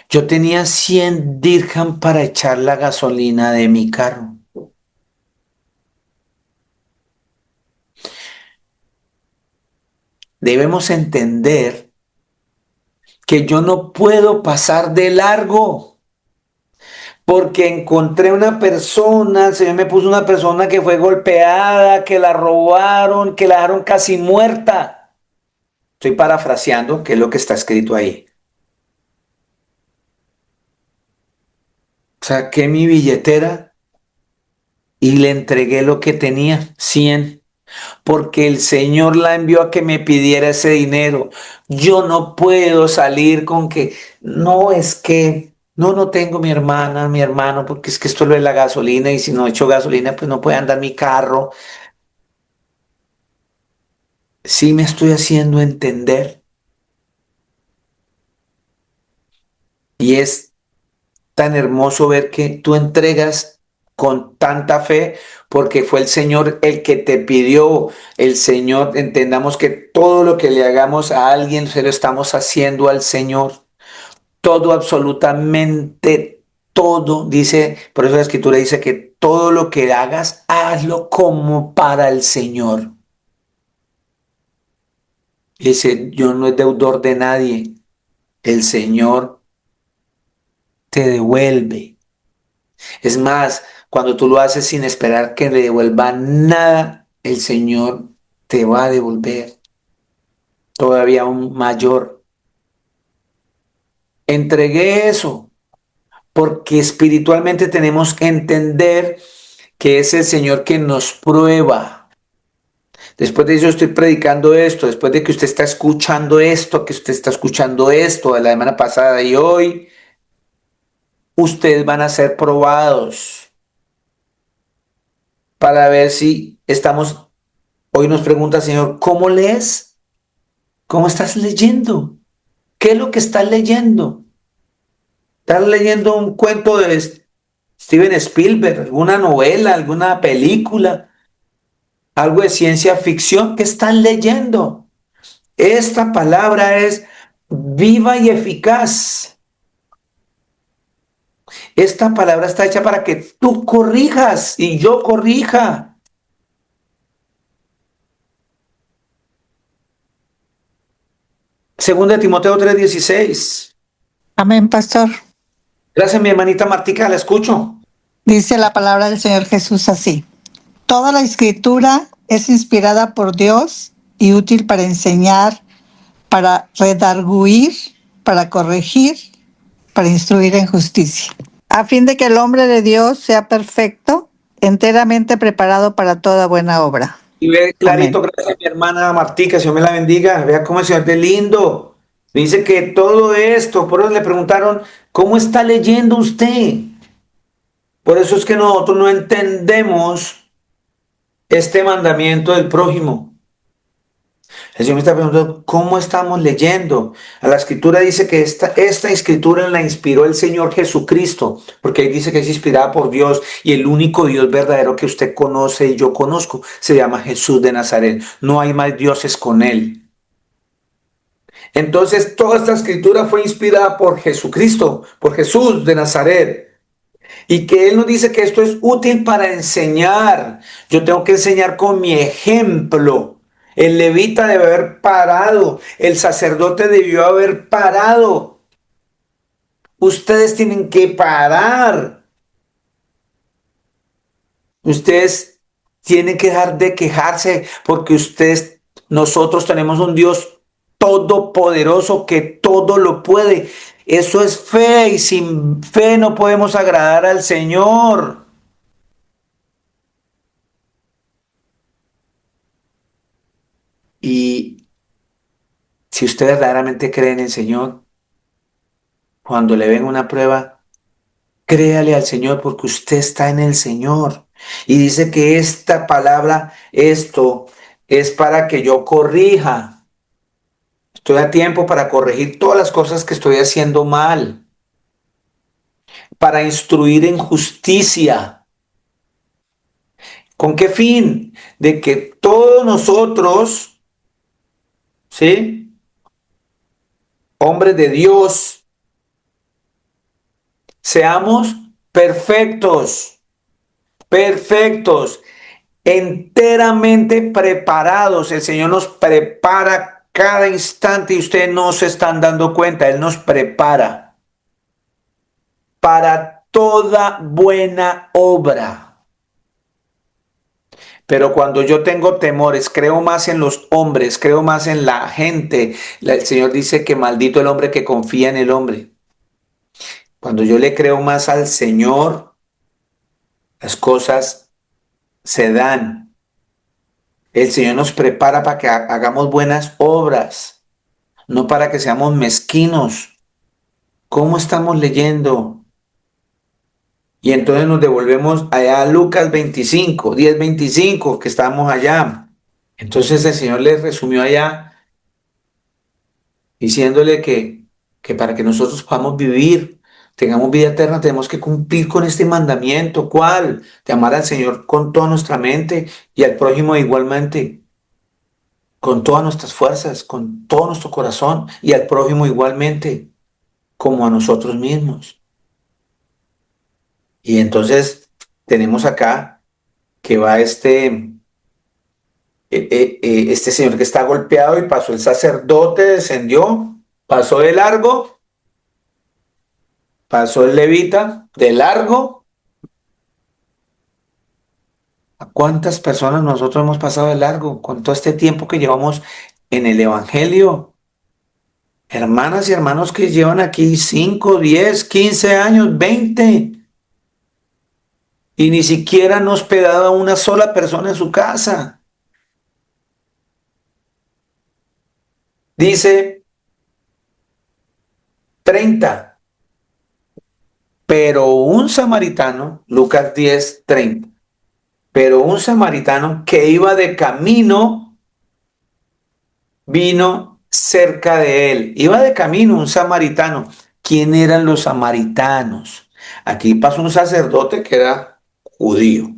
Yo tenía 100 dirham para echar la gasolina de mi carro. Debemos entender que yo no puedo pasar de largo. Porque encontré una persona, el Señor me puso una persona que fue golpeada, que la robaron, que la dejaron casi muerta. Estoy parafraseando, que es lo que está escrito ahí. Saqué mi billetera y le entregué lo que tenía, 100, porque el Señor la envió a que me pidiera ese dinero. Yo no puedo salir con que, no, es que, no tengo mi hermana, mi hermano, porque es que esto es lo de la gasolina y si no echo gasolina, pues no puede andar mi carro. Sí me estoy haciendo entender. Y es tan hermoso ver que tú entregas con tanta fe, porque fue el Señor el que te pidió. El Señor, entendamos que todo lo que le hagamos a alguien, se lo estamos haciendo al Señor. Todo, absolutamente todo, dice, por eso la Escritura dice que todo lo que hagas, hazlo como para el Señor. Dice, yo no es deudor de nadie. El Señor te devuelve. Es más, cuando tú lo haces sin esperar que le devuelva nada, el Señor te va a devolver todavía aún mayor. Entregué eso porque espiritualmente tenemos que entender que es el Señor quien nos prueba. Después de eso estoy predicando esto, después de que usted está escuchando esto, que usted está escuchando esto de la semana pasada y hoy, ustedes van a ser probados para ver si estamos. Hoy nos pregunta el Señor, ¿cómo lees? ¿Cómo estás leyendo? ¿Qué es lo que estás leyendo? ¿Estás leyendo un cuento de Steven Spielberg, alguna novela, alguna película, algo de ciencia ficción? ¿Qué estás leyendo? Esta palabra es viva y eficaz. Esta palabra está hecha para que tú corrijas y yo corrija. Segunda de Timoteo 3:16.
Amén, pastor.
Gracias, mi hermanita Martica, la escucho.
Dice la palabra del Señor Jesús así. Toda la escritura es inspirada por Dios y útil para enseñar, para redarguir, para corregir, para instruir en justicia, a fin de que el hombre de Dios sea perfecto, enteramente preparado para toda buena obra.
Y ve clarito,
Amén.
gracias mi hermana Martica, Señor me la bendiga. Vea cómo el Señor es lindo. Dice que todo esto, por eso le preguntaron, ¿cómo está leyendo usted? Por eso es que nosotros no entendemos este mandamiento del prójimo. El Señor me está preguntando, ¿cómo estamos leyendo? A la escritura dice que esta escritura la inspiró el Señor Jesucristo, porque ahí dice que es inspirada por Dios y el único Dios verdadero que usted conoce y yo conozco se llama Jesús de Nazaret. No hay más dioses con él. Entonces, toda esta escritura fue inspirada por Jesucristo, por Jesús de Nazaret. Y que Él nos dice que esto es útil para enseñar. Yo tengo que enseñar con mi ejemplo. El levita debe haber parado. El sacerdote debió haber parado. Ustedes tienen que parar. Ustedes tienen que dejar de quejarse porque nosotros tenemos un Dios todopoderoso que todo lo puede. Eso es fe y sin fe no podemos agradar al Señor. Y si usted verdaderamente cree en el Señor, cuando le venga una prueba, créale al Señor porque usted está en el Señor. Y dice que esta palabra, esto, es para que yo corrija. Estoy a tiempo para corregir todas las cosas que estoy haciendo mal. Para instruir en justicia. ¿Con qué fin? De que todos nosotros, ¿sí? Hombres de Dios, seamos perfectos, perfectos, enteramente preparados. El Señor nos prepara cada instante y ustedes no se están dando cuenta. Él nos prepara para toda buena obra. Pero cuando yo tengo temores, creo más en los hombres, creo más en la gente. El Señor dice que maldito el hombre que confía en el hombre. Cuando yo le creo más al Señor, las cosas se dan. El Señor nos prepara para que hagamos buenas obras, no para que seamos mezquinos. ¿Cómo estamos leyendo? Y entonces nos devolvemos allá a Lucas 25, 10:25, que estamos allá. Entonces el Señor le resumió allá diciéndole que para que nosotros podamos vivir, tengamos vida eterna, tenemos que cumplir con este mandamiento. ¿Cuál? De amar al Señor con toda nuestra mente y al prójimo igualmente, con todas nuestras fuerzas, con todo nuestro corazón y al prójimo igualmente, como a nosotros mismos. Y entonces tenemos acá que va este señor que está golpeado y pasó el sacerdote, descendió, pasó de largo, pasó el levita de largo. ¿A cuántas personas nosotros hemos pasado de largo con todo este tiempo que llevamos en el Evangelio? Hermanas y hermanos que llevan aquí 5, 10, 15 años, 20. Y ni siquiera han hospedado a una sola persona en su casa. Dice 30. Pero un samaritano, Lucas 10:30. Pero un samaritano que iba de camino vino cerca de él. Iba de camino un samaritano. ¿Quién eran los samaritanos? Aquí pasó un sacerdote que era judío.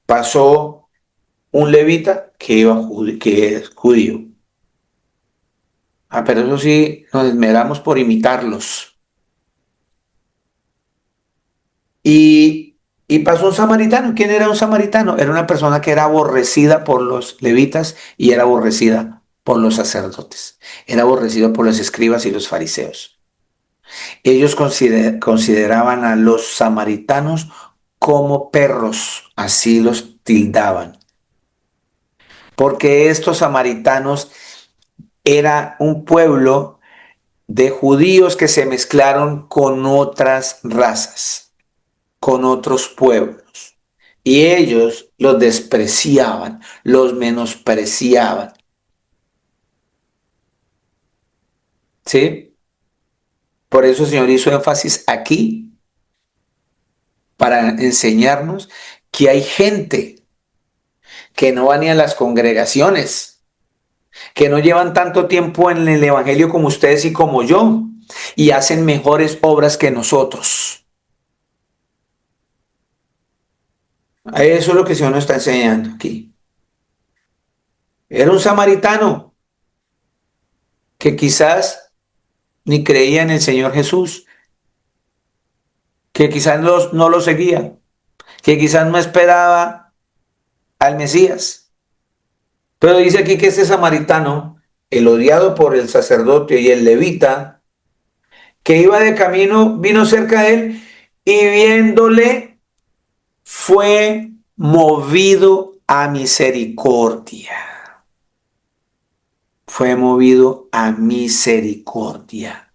Pasó un levita que es judío. Pero eso sí, nos esmeramos por imitarlos. Y pasó un samaritano. ¿Quién era un samaritano? Era una persona que era aborrecida por los levitas y era aborrecida por los sacerdotes. Era aborrecida por los escribas y los fariseos. Ellos consideraban a los samaritanos como perros, así los tildaban. Porque estos samaritanos era un pueblo de judíos que se mezclaron con otras razas, con otros pueblos. Y ellos los despreciaban, los menospreciaban. ¿Sí? Por eso el Señor hizo énfasis aquí para enseñarnos que hay gente que no va ni a las congregaciones, que no llevan tanto tiempo en el Evangelio como ustedes y como yo, y hacen mejores obras que nosotros. Eso es lo que el Señor nos está enseñando aquí. Era un samaritano que quizás ni creía en el Señor Jesús, que quizás no lo seguía, que quizás no esperaba al Mesías. Pero dice aquí que este samaritano, el odiado por el sacerdote y el levita, que iba de camino, vino cerca de él y viéndole fue movido a misericordia. Fue movido a misericordia.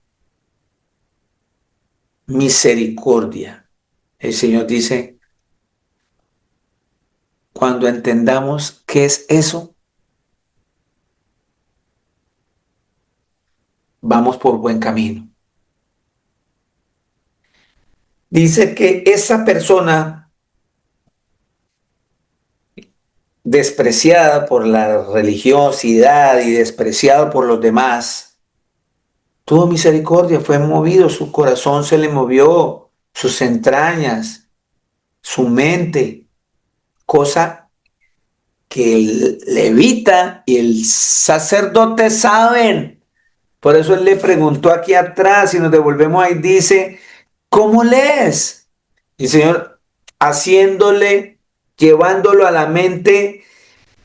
Misericordia. El Señor dice, cuando entendamos qué es eso, vamos por buen camino. Dice que esa persona despreciada por la religiosidad y despreciado por los demás, tuvo misericordia, fue movido, su corazón se le movió, sus entrañas, su mente, cosa que el levita y el sacerdote saben. Por eso él le preguntó aquí atrás, y nos devolvemos ahí, dice, ¿cómo lees? Y el Señor, haciéndole, llevándolo a la mente,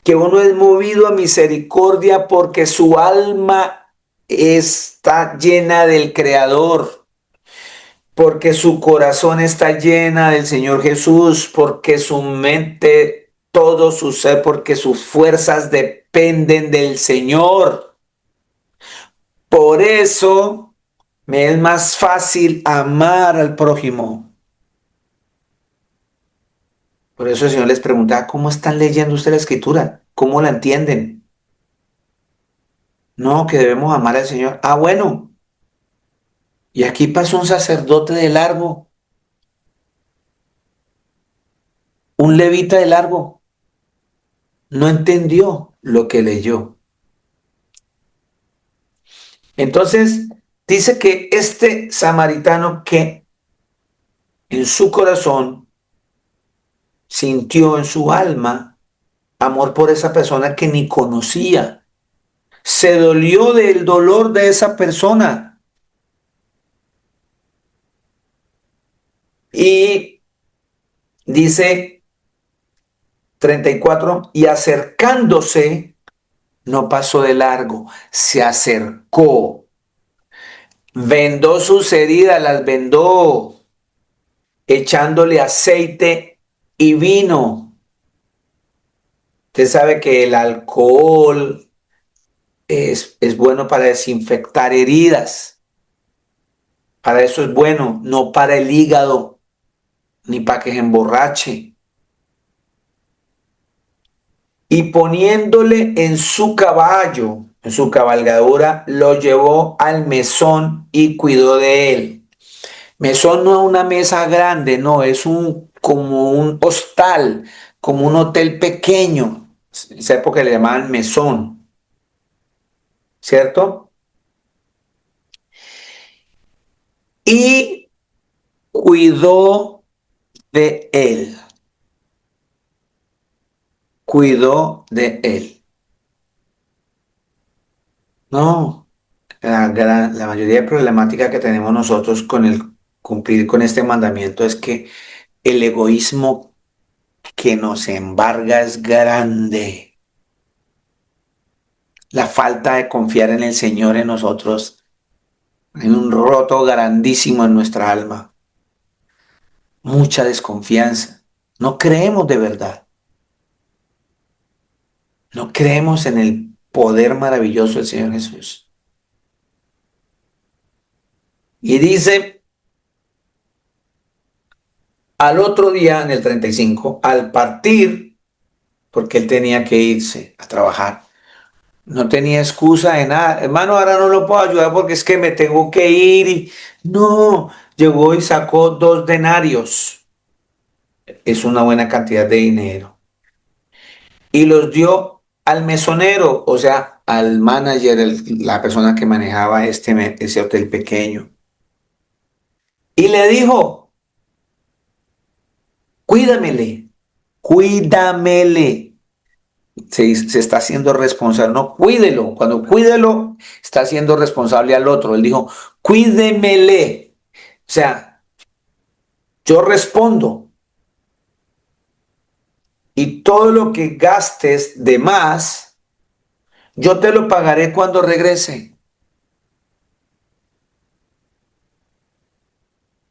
que uno es movido a misericordia porque su alma está llena del Creador, porque su corazón está llena del Señor Jesús, porque su mente, todo su ser, porque sus fuerzas dependen del Señor. Por eso me es más fácil amar al prójimo. Por eso el Señor les preguntaba, ¿cómo están leyendo ustedes la Escritura? ¿Cómo la entienden? No, que debemos amar al Señor. Ah, bueno. Y aquí pasó un sacerdote de largo, un levita de largo. No entendió lo que leyó. Entonces, dice que este samaritano que en su corazón sintió en su alma amor por esa persona que ni conocía. Se dolió del dolor de esa persona. Y dice 34, y acercándose, no pasó de largo, se acercó, vendó sus heridas, las vendó, echándole aceite y vino. Usted sabe que el alcohol es bueno para desinfectar heridas. Para eso es bueno, no para el hígado, ni para que se emborrache. Y poniéndole en su caballo, en su cabalgadura, lo llevó al mesón y cuidó de él. Mesón no es una mesa grande, no, es como un hostal, como un hotel pequeño. En esa época le llamaban mesón, ¿cierto? Y cuidó de él, cuidó de él. No, la mayoría de problemática que tenemos nosotros con el cumplir con este mandamiento es que el egoísmo que nos embarga es grande. La falta de confiar en el Señor en nosotros. Hay un roto grandísimo en nuestra alma. Mucha desconfianza. No creemos de verdad. No creemos en el poder maravilloso del Señor Jesús. Y dice, al otro día, en el 35, al partir, porque él tenía que irse a trabajar, no tenía excusa de nada. Hermano, ahora no lo puedo ayudar porque es que me tengo que ir. No, llegó y sacó 2 denarios. Es una buena cantidad de dinero. Y los dio al mesonero, o sea, al manager, la persona que manejaba ese hotel pequeño. Y le dijo, cuídamele, cuídamele. Se está haciendo responsable, no, cuídelo. Cuando cuídelo, está haciendo responsable al otro. Él dijo, cuídemele. O sea, yo respondo. Y todo lo que gastes de más, yo te lo pagaré cuando regrese.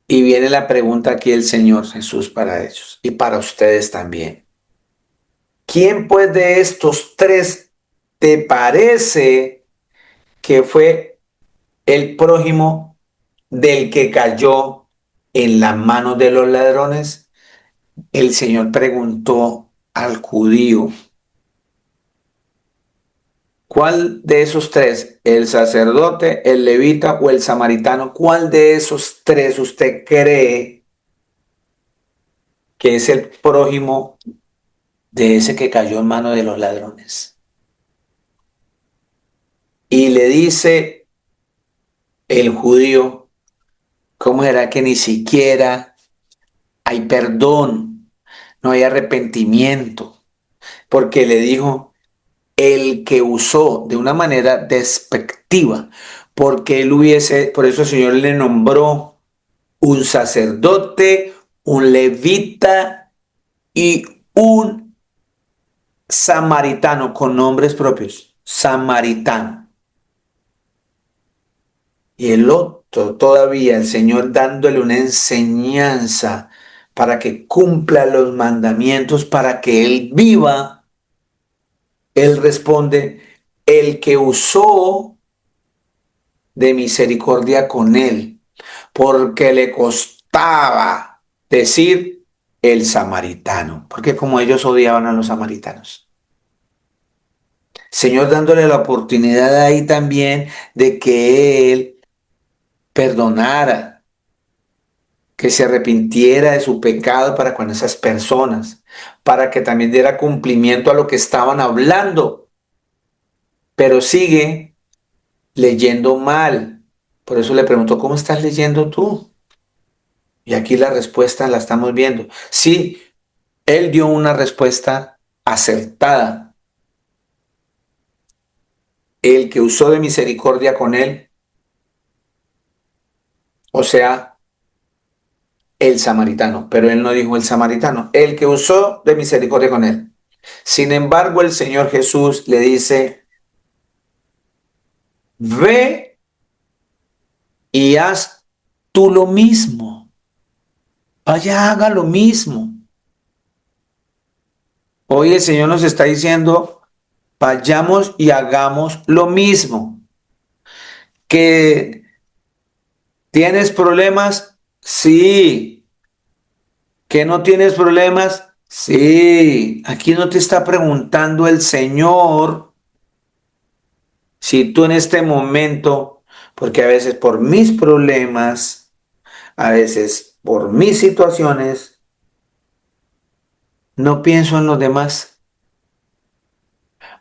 Y viene la pregunta aquí del Señor Jesús para ellos y para ustedes también. ¿Quién pues de estos tres te parece que fue el prójimo del que cayó en las manos de los ladrones? El Señor preguntó al judío, ¿cuál de esos tres, el sacerdote, el levita o el samaritano, cuál de esos tres usted cree que es el prójimo de ese que cayó en manos de los ladrones? Y le dice el judío, ¿cómo será que ni siquiera hay perdón, no hay arrepentimiento? Porque le dijo el que usó de una manera despectiva, porque por eso el Señor le nombró un sacerdote, un levita y un samaritano, con nombres propios, samaritano. Y el otro todavía, el Señor dándole una enseñanza para que cumpla los mandamientos, para que él viva, él responde, el que usó de misericordia con él, porque le costaba decir el samaritano, porque como ellos odiaban a los samaritanos. Señor dándole la oportunidad ahí también de que él perdonara, que se arrepintiera de su pecado para con esas personas, para que también diera cumplimiento a lo que estaban hablando, pero sigue leyendo mal. Por eso le preguntó, ¿cómo estás leyendo tú? Y aquí la respuesta la estamos viendo. Sí, él dio una respuesta acertada. El que usó de misericordia con él, o sea, el samaritano, pero él no dijo el samaritano, el que usó de misericordia con él. Sin embargo, el Señor Jesús le dice, ve y haz tú lo mismo. Vaya, haga lo mismo. Hoy el Señor nos está diciendo, vayamos y hagamos lo mismo. ¿Que tienes problemas? Sí. ¿Que no tienes problemas? Sí. Aquí no te está preguntando el Señor si tú en este momento, porque a veces por mis problemas, a veces por mis situaciones, no pienso en los demás,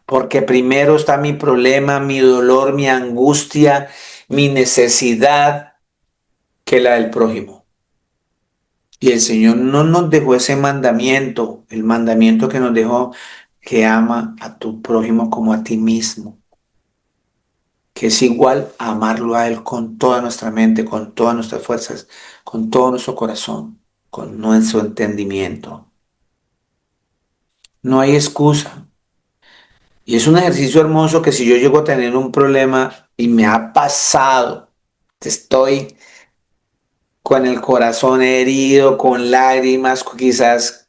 porque primero está mi problema, mi dolor, mi angustia, mi necesidad, que la del prójimo. Y el Señor no nos dejó ese mandamiento, el mandamiento que nos dejó, que ama a tu prójimo como a ti mismo, que es igual a amarlo a Él con toda nuestra mente, con todas nuestras fuerzas, con todo nuestro corazón, con nuestro entendimiento. No hay excusa. Y es un ejercicio hermoso que si yo llego a tener un problema y me ha pasado, estoy con el corazón herido, con lágrimas, quizás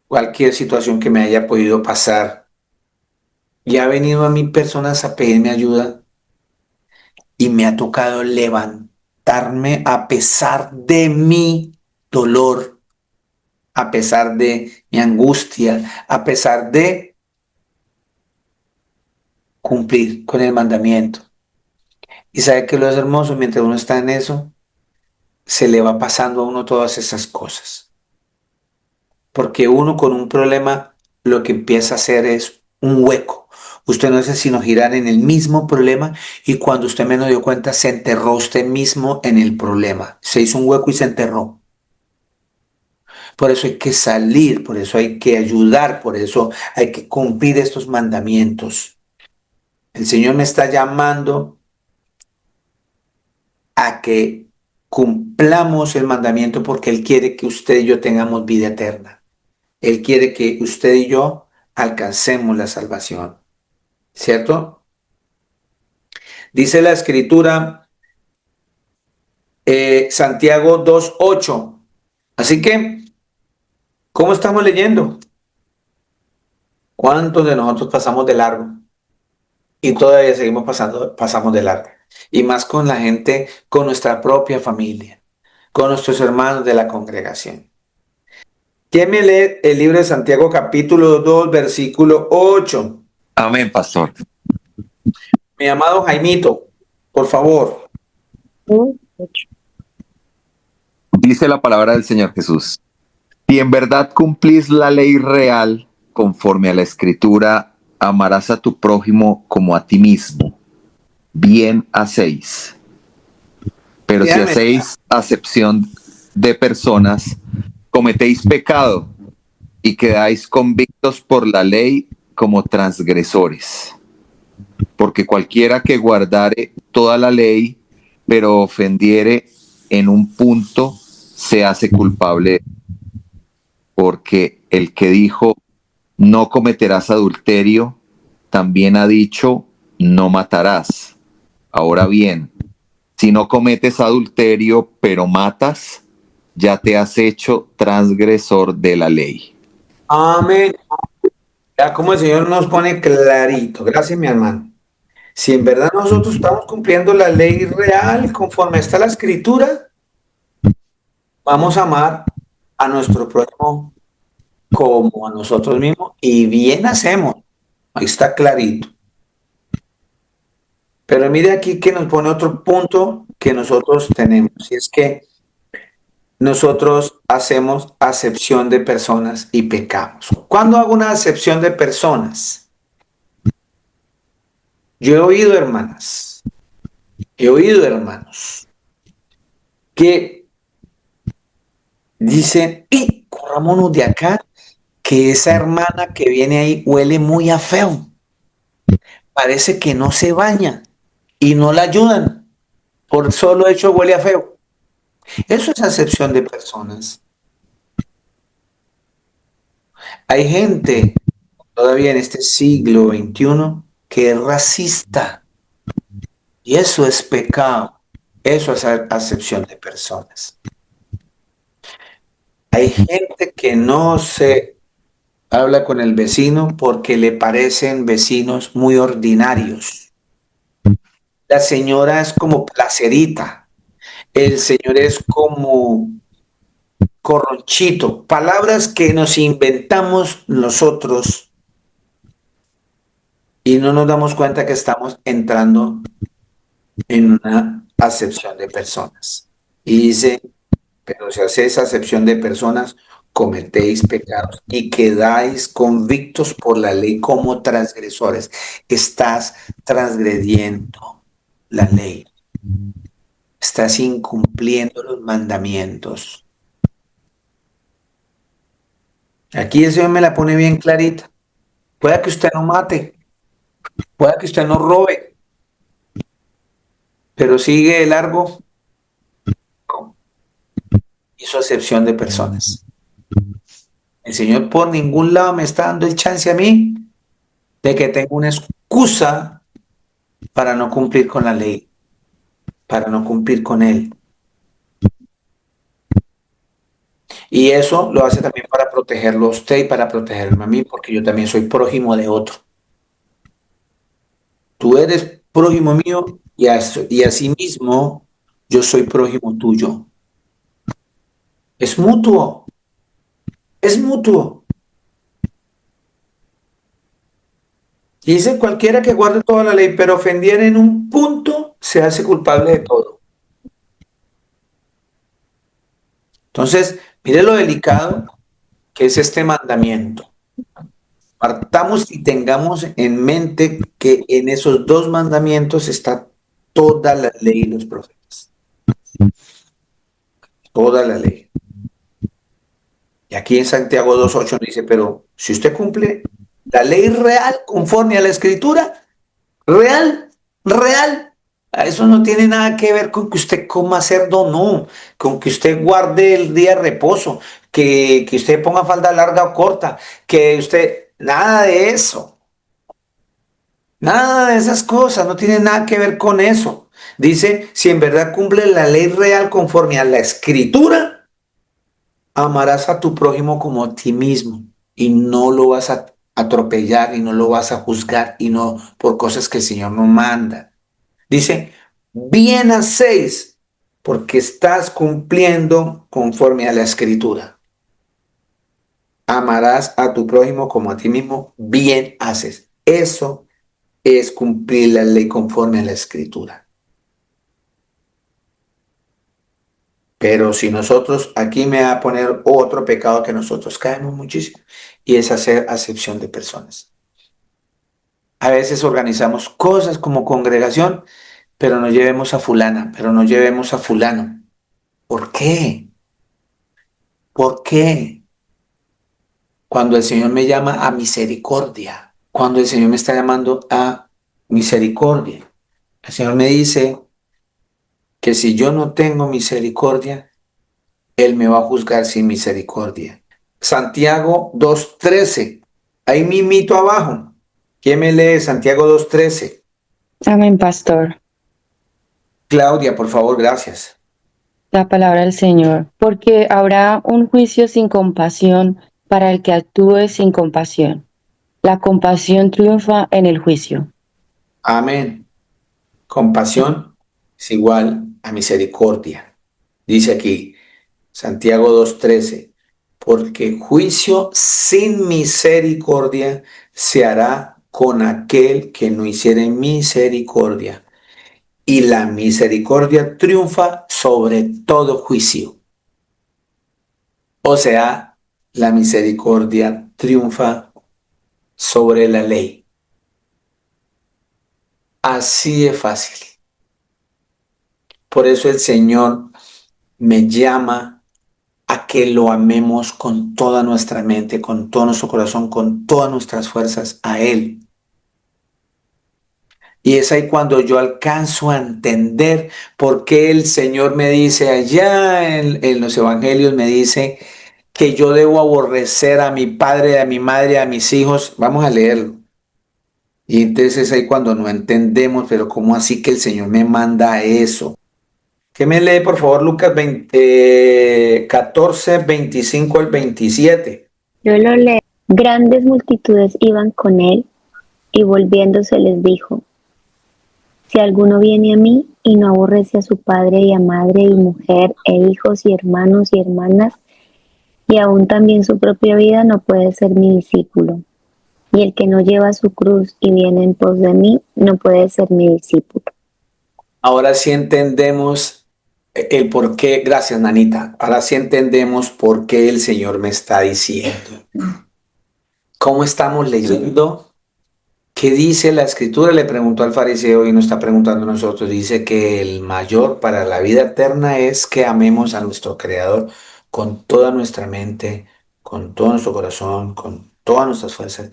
cualquier situación que me haya podido pasar, y ha venido a mí personas a pedirme ayuda y me ha tocado levantarme a pesar de mi dolor, a pesar de mi angustia, a pesar de cumplir con el mandamiento. Y sabe que lo es hermoso, mientras uno está en eso, se le va pasando a uno todas esas cosas. Porque uno con un problema lo que empieza a hacer es un hueco. Usted no hace sino girar en el mismo problema y cuando usted menos dio cuenta se enterró usted mismo en el problema. Se hizo un hueco y se enterró. Por eso hay que salir, por eso hay que ayudar, por eso hay que cumplir estos mandamientos. El Señor me está llamando a que cumplamos el mandamiento porque Él quiere que usted y yo tengamos vida eterna. Él quiere que usted y yo alcancemos la salvación, ¿cierto? Dice la escritura, Santiago 2:8. Así que, ¿cómo estamos leyendo? ¿Cuántos de nosotros pasamos de largo? Y todavía seguimos pasamos de largo. Y más con la gente, con nuestra propia familia, con nuestros hermanos de la congregación. ¿Quién me lee el libro de Santiago capítulo 2, versículo 8?
Amén, pastor.
Mi amado Jaimito, por favor.
Dice la palabra del Señor Jesús: si en verdad cumplís la ley real conforme a la escritura, amarás a tu prójimo como a ti mismo, bien hacéis. Pero si
Dígame.
hacéis acepción de personas, cometéis pecado y quedáis convictos por la ley como transgresores. Porque cualquiera que guardare toda la ley, pero ofendiere en un punto, se hace culpable. Porque el que dijo, no cometerás adulterio, también ha dicho, no matarás. Ahora bien, si no cometes adulterio, pero matas, ya te has hecho transgresor de la ley.
Amén. Ya como el Señor nos pone clarito. Gracias, mi hermano. Si en verdad nosotros estamos cumpliendo la ley real conforme está la escritura, vamos a amar a nuestro prójimo como a nosotros mismos y bien hacemos. Ahí está clarito. Pero mire aquí que nos pone otro punto que nosotros tenemos, y es que nosotros hacemos acepción de personas y pecamos. ¿Cuándo hago una acepción de personas? Yo he oído, hermanas, he oído, hermanos, que dicen, corrámonos de acá, que esa hermana que viene ahí huele muy a feo. Parece que no se baña y no la ayudan. Por solo hecho huele a feo. Eso es acepción de personas. Hay gente todavía en este siglo XXI que es racista y eso es pecado. Eso es acepción de personas. Hay gente que no se habla con el vecino porque le parecen vecinos muy ordinarios. La señora es como placerita. El señor es como corronchito. Palabras que nos inventamos nosotros y no nos damos cuenta que estamos entrando en una acepción de personas. Y dice, pero si hacéis acepción de personas, cometéis pecados y quedáis convictos por la ley como transgresores. Estás transgrediendo la ley. Estás incumpliendo los mandamientos. Aquí el Señor me la pone bien clarita. Pueda que usted no mate, pueda que usted no robe, pero sigue de largo, hizo acepción de personas. El Señor por ningún lado me está dando el chance a mí de que tengo una excusa para no cumplir con la ley, para no cumplir con Él. Y eso lo hace también para protegerlo a usted y para protegerme a mí, porque yo también soy prójimo de otro. Tú eres prójimo mío y asimismo yo soy prójimo tuyo. Es mutuo, es mutuo. Y dice cualquiera que guarde toda la ley, pero ofendiera en un punto, se hace culpable de todo. Entonces, mire lo delicado que es este mandamiento. Partamos y tengamos en mente que en esos dos mandamientos está toda la ley y los profetas. Toda la ley. Y aquí en Santiago 2.8 dice, pero si usted cumple la ley real conforme a la escritura, real, real, a eso no tiene nada que ver con que usted coma cerdo o no, con que usted guarde el día de reposo, que usted ponga falda larga o corta, que usted, nada de eso, nada de esas cosas, no tiene nada que ver con eso. Dice, si en verdad cumple la ley real conforme a la escritura, amarás a tu prójimo como a ti mismo y no lo vas a atropellar y no lo vas a juzgar y no por cosas que el Señor no manda. Dice, bien hacéis porque estás cumpliendo conforme a la escritura. Amarás a tu prójimo como a ti mismo, bien haces. Eso es cumplir la ley conforme a la escritura. Pero si nosotros, aquí me va a poner otro pecado que nosotros caemos muchísimo, y es hacer acepción de personas. A veces organizamos cosas como congregación, pero no llevemos a fulana, pero no llevemos a fulano. ¿Por qué? ¿Por qué? Cuando el Señor me llama a misericordia, cuando el Señor me está llamando a misericordia, el Señor me dice que si yo no tengo misericordia, Él me va a juzgar sin misericordia. Santiago 2.13, Ahí mimito abajo. ¿Quién me lee? Santiago 2:13.
Amén, pastor.
Claudia, por favor, gracias.
La palabra del Señor. Porque habrá un juicio sin compasión para el que actúe sin compasión. La compasión triunfa en el juicio.
Amén. Compasión es igual a misericordia. Dice aquí, Santiago 2:13, porque juicio sin misericordia se hará con aquel que no hiciere misericordia. Y la misericordia triunfa sobre todo juicio. O sea, la misericordia triunfa sobre la ley. Así de fácil. Por eso el Señor me llama a que lo amemos con toda nuestra mente, con todo nuestro corazón, con todas nuestras fuerzas a Él. Y es ahí cuando yo alcanzo a entender por qué el Señor me dice allá en los evangelios, me dice que yo debo aborrecer a mi padre, a mi madre, a mis hijos. Vamos a leerlo. Y entonces es ahí cuando no entendemos, pero ¿cómo así que el Señor me manda a eso? ¿Qué me lee, por favor, Lucas 14, 25 al 27?
Yo lo leo. Grandes multitudes iban con él y volviéndose les dijo, si alguno viene a mí y no aborrece a su padre y a madre y mujer e hijos y hermanos y hermanas y aún también su propia vida, no puede ser mi discípulo. Y el que no lleva su cruz y viene en pos de mí, no puede ser mi discípulo.
Ahora sí entendemos el por qué, gracias Nanita, ahora sí entendemos por qué el Señor me está diciendo. ¿Cómo estamos leyendo? ¿Qué dice la escritura? Le preguntó al fariseo y nos está preguntando a nosotros. Dice que el mayor para la vida eterna es que amemos a nuestro Creador con toda nuestra mente, con todo nuestro corazón, con todas nuestras fuerzas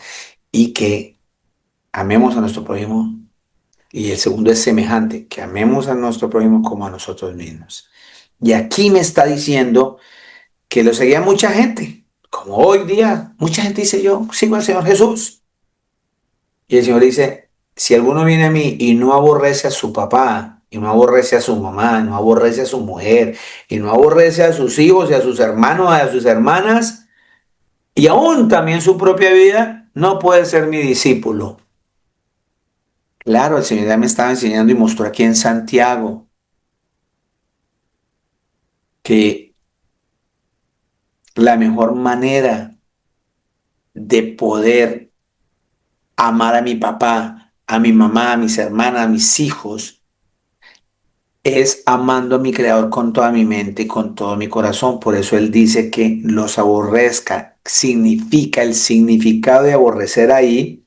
y que amemos a nuestro prójimo. Y el segundo es semejante, que amemos a nuestro prójimo como a nosotros mismos. Y aquí me está diciendo que lo seguía mucha gente, como hoy día, mucha gente dice yo sigo al Señor Jesús. Y el Señor dice, si alguno viene a mí y no aborrece a su papá, y no aborrece a su mamá, no aborrece a su mujer, y no aborrece a sus hijos y a sus hermanos, a sus hermanas, y aún también su propia vida, no puede ser mi discípulo. Claro, el Señor ya me estaba enseñando y mostró aquí en Santiago que la mejor manera de poder amar a mi papá, a mi mamá, a mis hermanas, a mis hijos, es amando a mi Creador con toda mi mente y con todo mi corazón. Por eso Él dice que los aborrezca. Significa, el significado de aborrecer ahí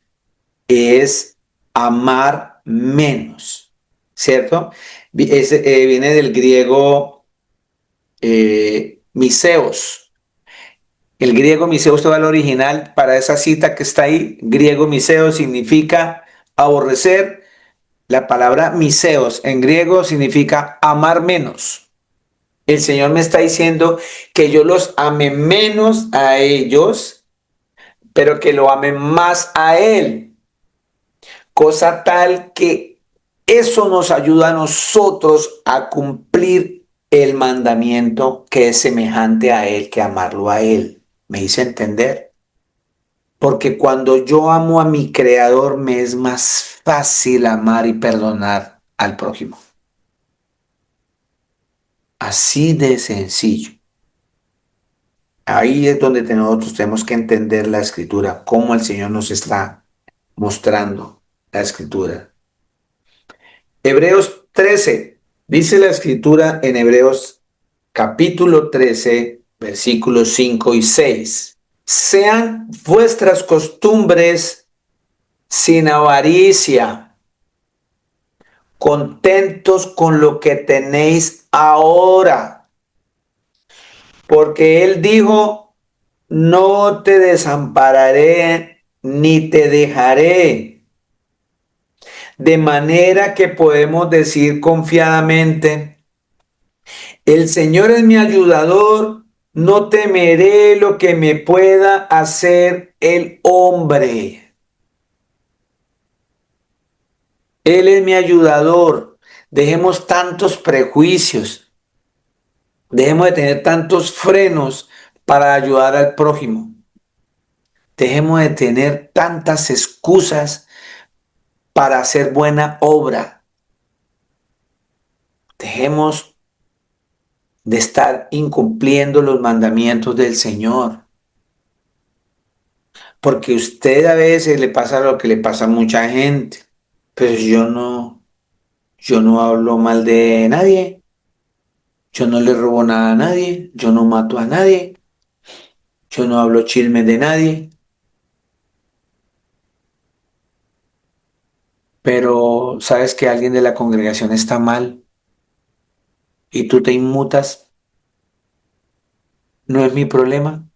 es amar menos, ¿cierto? Viene del griego miseos. El griego miseos, todo el original para esa cita que está ahí, griego miseos significa aborrecer. La palabra miseos en griego significa amar menos. El Señor me está diciendo que yo los ame menos a ellos, pero que lo ame más a Él. Cosa tal que eso nos ayuda a nosotros a cumplir el mandamiento que es semejante a Él, que amarlo a Él. ¿Me hice entender? Porque cuando yo amo a mi Creador, me es más fácil amar y perdonar al prójimo. Así de sencillo. Ahí es donde nosotros tenemos que entender la escritura, cómo el Señor nos está mostrando la escritura. Hebreos 13, dice la escritura en Hebreos capítulo 13, versículos 5 y 6. Sean vuestras costumbres sin avaricia, contentos con lo que tenéis ahora. Porque Él dijo, no te desampararé ni te dejaré. De manera que podemos decir confiadamente, el Señor es mi ayudador, No temeré lo que me pueda hacer el hombre. Él es mi ayudador. Dejemos tantos prejuicios. Dejemos de tener tantos frenos para ayudar al prójimo. Dejemos de tener tantas excusas para hacer buena obra. Dejemos de estar incumpliendo los mandamientos del Señor. Porque usted a veces le pasa lo que le pasa a mucha gente. Pero yo no hablo mal de nadie. Yo no le robo nada a nadie. Yo no mato a nadie. Yo no hablo chismes de nadie. Pero sabes que alguien de la congregación está mal y tú te inmutas. No es mi problema.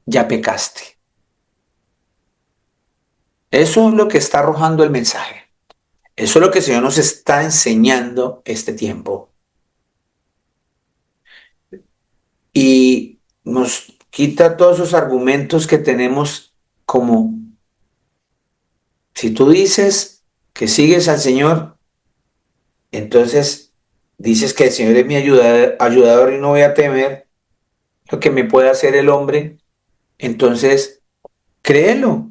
Ya pecaste. Eso es lo que está arrojando el mensaje. Eso es lo que el Señor nos está enseñando este tiempo. Y nos quita todos esos argumentos que tenemos como, si tú dices que sigues al Señor, entonces dices que el Señor es mi ayudador y no voy a temer lo que me pueda hacer el hombre, entonces créelo.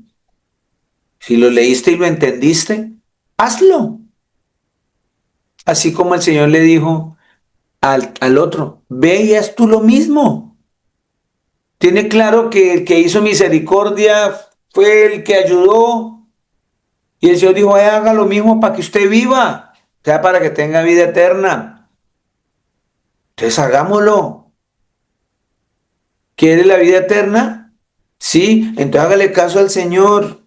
Si lo leíste y lo entendiste, hazlo. Así como el Señor le dijo al otro, ve y haz tú lo mismo. Tiene claro que el que hizo misericordia fue el que ayudó. Y el Señor dijo, haga lo mismo para que usted viva, o sea, para que tenga vida eterna. Entonces hagámoslo. ¿Quiere la vida eterna? Sí, entonces hágale caso al Señor.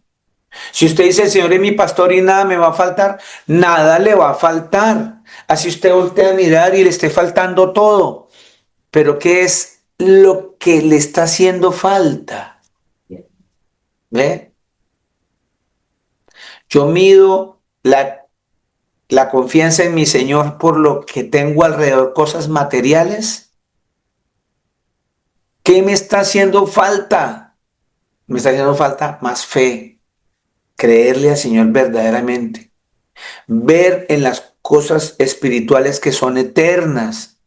Si usted dice, el Señor es mi pastor y nada me va a faltar, nada le va a faltar. Así usted voltea a mirar y le esté faltando todo. Pero ¿qué es lo que le está haciendo falta? ¿Ve? Yo mido la confianza en mi Señor por lo que tengo alrededor, cosas materiales. ¿Qué me está haciendo falta? Me está haciendo falta más fe, creerle al Señor verdaderamente, ver en las cosas espirituales que son eternas.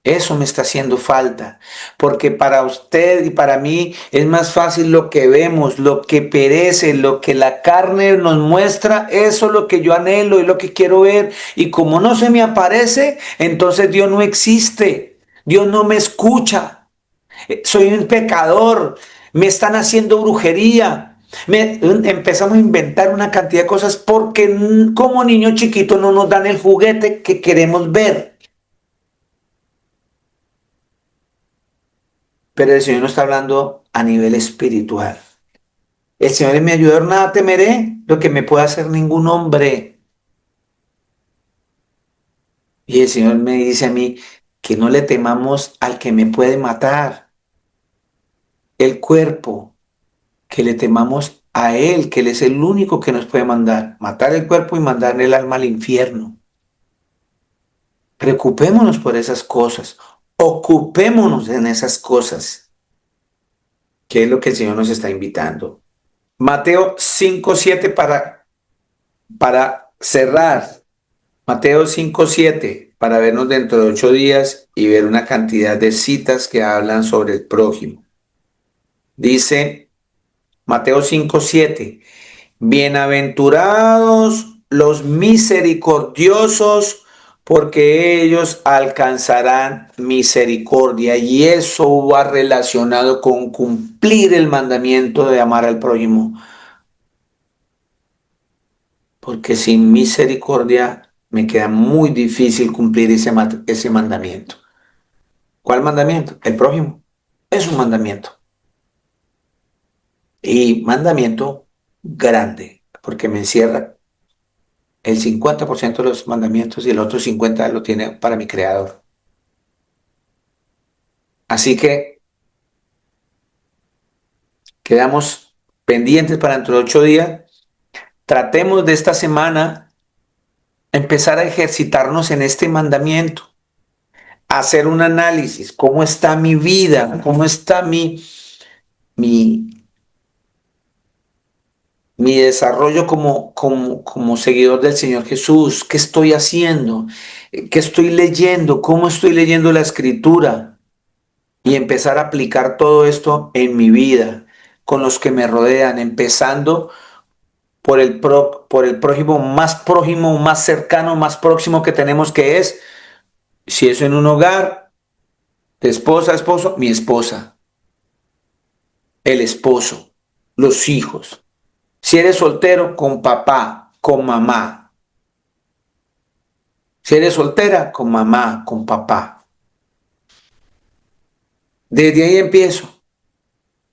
Eso me está haciendo falta, porque para usted y para mí es más fácil lo que vemos, lo que perece, lo que la carne nos muestra, eso es lo que yo anhelo, es lo que quiero ver, y como no se me aparece, entonces Dios no existe, Dios no me escucha, soy un pecador, me están haciendo brujería. Empezamos a inventar una cantidad de cosas porque como niños chiquitos no nos dan el juguete que queremos ver. Pero el Señor no está hablando a nivel espiritual. El Señor es mi ayudador, nada temeré lo que me pueda hacer ningún hombre. Y el Señor me dice a mí que no le temamos al que me puede matar el cuerpo, que le temamos a Él, que Él es el único que nos puede matar el cuerpo y mandar el alma al infierno. Preocupémonos por esas cosas, ocupémonos en esas cosas, que es lo que el Señor nos está invitando. Mateo 5:7 para cerrar. Mateo 5:7 para vernos dentro de 8 días y ver una cantidad de citas que hablan sobre el prójimo. Dice Mateo 5:7, bienaventurados los misericordiosos, porque ellos alcanzarán misericordia. Y eso va relacionado con cumplir el mandamiento de amar al prójimo. Porque sin misericordia me queda muy difícil cumplir ese mandamiento. ¿Cuál mandamiento? El prójimo. Es un mandamiento. Y mandamiento grande, porque me encierra el 50% de los mandamientos y el otro 50% lo tiene para mi creador. Así que quedamos pendientes para dentro de 8 días. Tratemos de esta semana empezar a ejercitarnos en este mandamiento, hacer un análisis, cómo está mi vida, cómo está mi, mi desarrollo como seguidor del Señor Jesús, qué estoy haciendo, qué estoy leyendo, cómo estoy leyendo la escritura y empezar a aplicar todo esto en mi vida, con los que me rodean, empezando por el prójimo, más cercano, más próximo que tenemos, que es, si es en un hogar, de esposa, esposo, mi esposa, el esposo, los hijos. Si eres soltero, con papá, con mamá. Si eres soltera, con mamá, con papá. Desde ahí empiezo.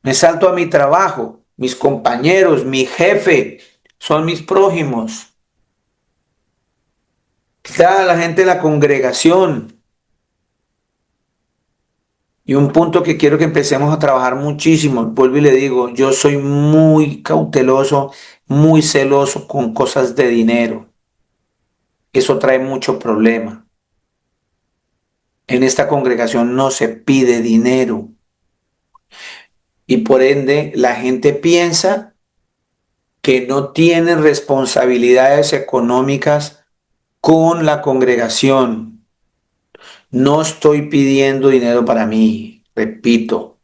Me salto a mi trabajo, mis compañeros, mi jefe, son mis prójimos. Quizá la gente de la congregación. Y un punto que quiero que empecemos a trabajar muchísimo, vuelvo y le digo, yo soy muy cauteloso, muy celoso con cosas de dinero. Eso trae mucho problema. En esta congregación no se pide dinero y por ende la gente piensa que no tienen responsabilidades económicas con la congregación. No estoy pidiendo dinero para mí, repito,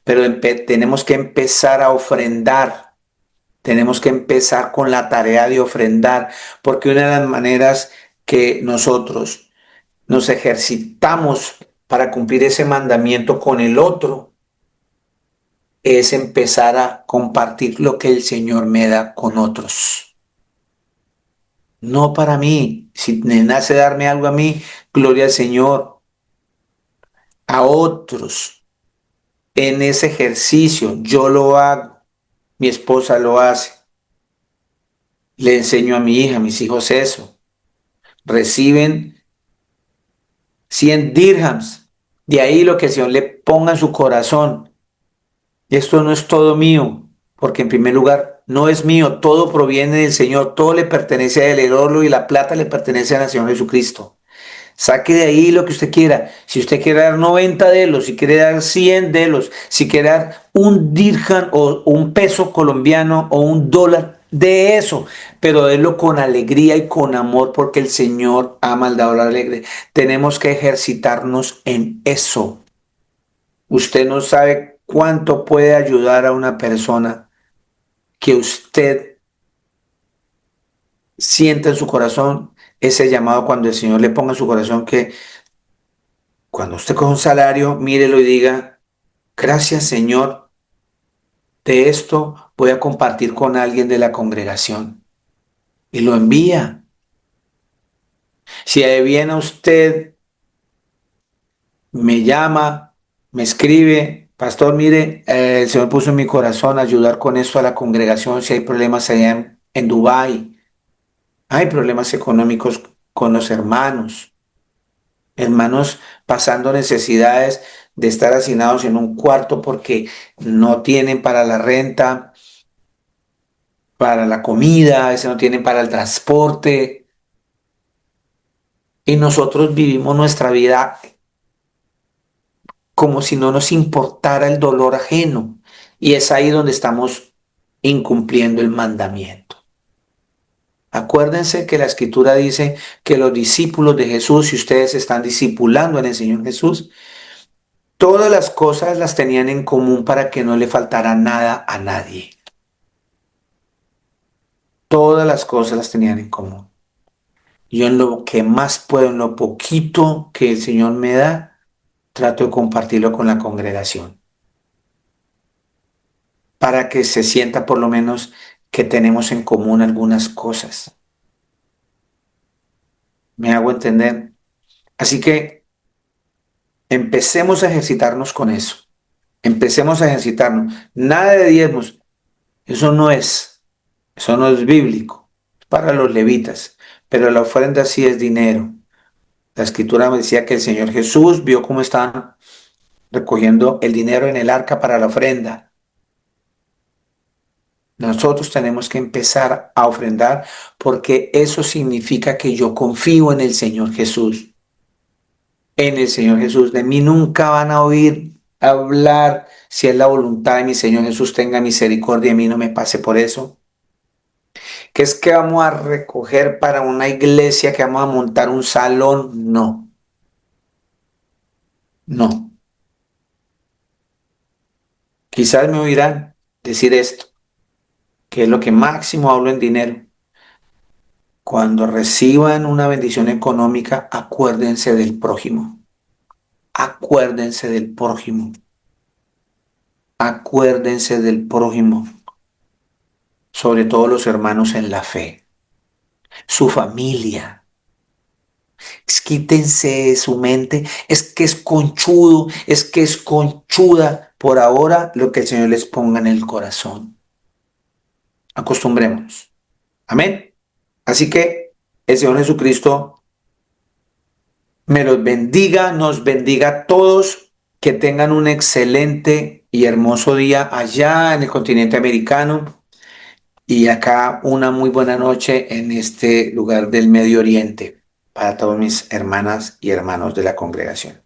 pero tenemos que empezar a ofrendar. Tenemos que empezar con la tarea de ofrendar, porque una de las maneras que nosotros nos ejercitamos para cumplir ese mandamiento con el otro es empezar a compartir lo que el Señor me da con otros. No para mí. Si me nace darme algo a mí, gloria al Señor. A otros. En ese ejercicio yo lo hago. Mi esposa lo hace. Le enseño a mi hija, a mis hijos eso. Reciben 100 dirhams. De ahí lo que el Señor le ponga en su corazón. Y esto no es todo mío, porque en primer lugar no es mío, todo proviene del Señor, todo le pertenece a Él, el oro y la plata le pertenecen al Señor Jesucristo. Saque de ahí lo que usted quiera. Si usted quiere dar 90 de los, si quiere dar 100 de los, si quiere dar un dirham o un peso colombiano o un dólar, de eso, pero délo con alegría y con amor, porque el Señor ama al dador alegre. Tenemos que ejercitarnos en eso. Usted no sabe cuánto puede ayudar a una persona que usted sienta en su corazón ese llamado cuando el Señor le ponga en su corazón que cuando usted coge un salario, mírelo y diga, gracias Señor, de esto voy a compartir con alguien de la congregación. Y lo envía. Si ahí viene usted, me llama, me escribe, pastor, mire, el Señor puso en mi corazón ayudar con esto a la congregación si hay problemas allá en Dubái. Hay problemas económicos con los hermanos. Hermanos pasando necesidades de estar hacinados en un cuarto porque no tienen para la renta, para la comida, a veces no tienen para el transporte. Y nosotros vivimos nuestra vida como si no nos importara el dolor ajeno. Y es ahí donde estamos incumpliendo el mandamiento. Acuérdense que la Escritura dice que los discípulos de Jesús, si ustedes están discipulando en el Señor Jesús, todas las cosas las tenían en común para que no le faltara nada a nadie. Todas las cosas las tenían en común. Yo en lo que más puedo, en lo poquito que el Señor me da, trato de compartirlo con la congregación. Para que se sienta por lo menos que tenemos en común algunas cosas. ¿Me hago entender? Así que empecemos a ejercitarnos con eso. Empecemos a ejercitarnos. Nada de diezmos. Eso no es bíblico. Es para los levitas. Pero la ofrenda sí es dinero. La Escritura me decía que el Señor Jesús vio cómo estaban recogiendo el dinero en el arca para la ofrenda. Nosotros tenemos que empezar a ofrendar porque eso significa que yo confío en el Señor Jesús. en el Señor Jesús. De mí nunca van a oír hablar si es la voluntad de mi Señor Jesús. Tenga misericordia de mí, no me pase por eso. ¿Qué es que vamos a recoger para una iglesia, que vamos a montar un salón? No, no. Quizás me oirán decir esto, que es lo que máximo hablo en dinero. Cuando reciban una bendición económica, acuérdense del prójimo. Acuérdense del prójimo. Acuérdense del prójimo. Sobre todo los hermanos en la fe. Su familia. Quítense de su mente. Es que es conchudo. Es que es conchuda. Por ahora, lo que el Señor les ponga en el corazón. Acostumbrémonos. Amén. Así que el Señor Jesucristo me los bendiga, nos bendiga a todos, que tengan un excelente y hermoso día allá en el continente americano y acá una muy buena noche en este lugar del Medio Oriente para todas mis hermanas y hermanos de la congregación.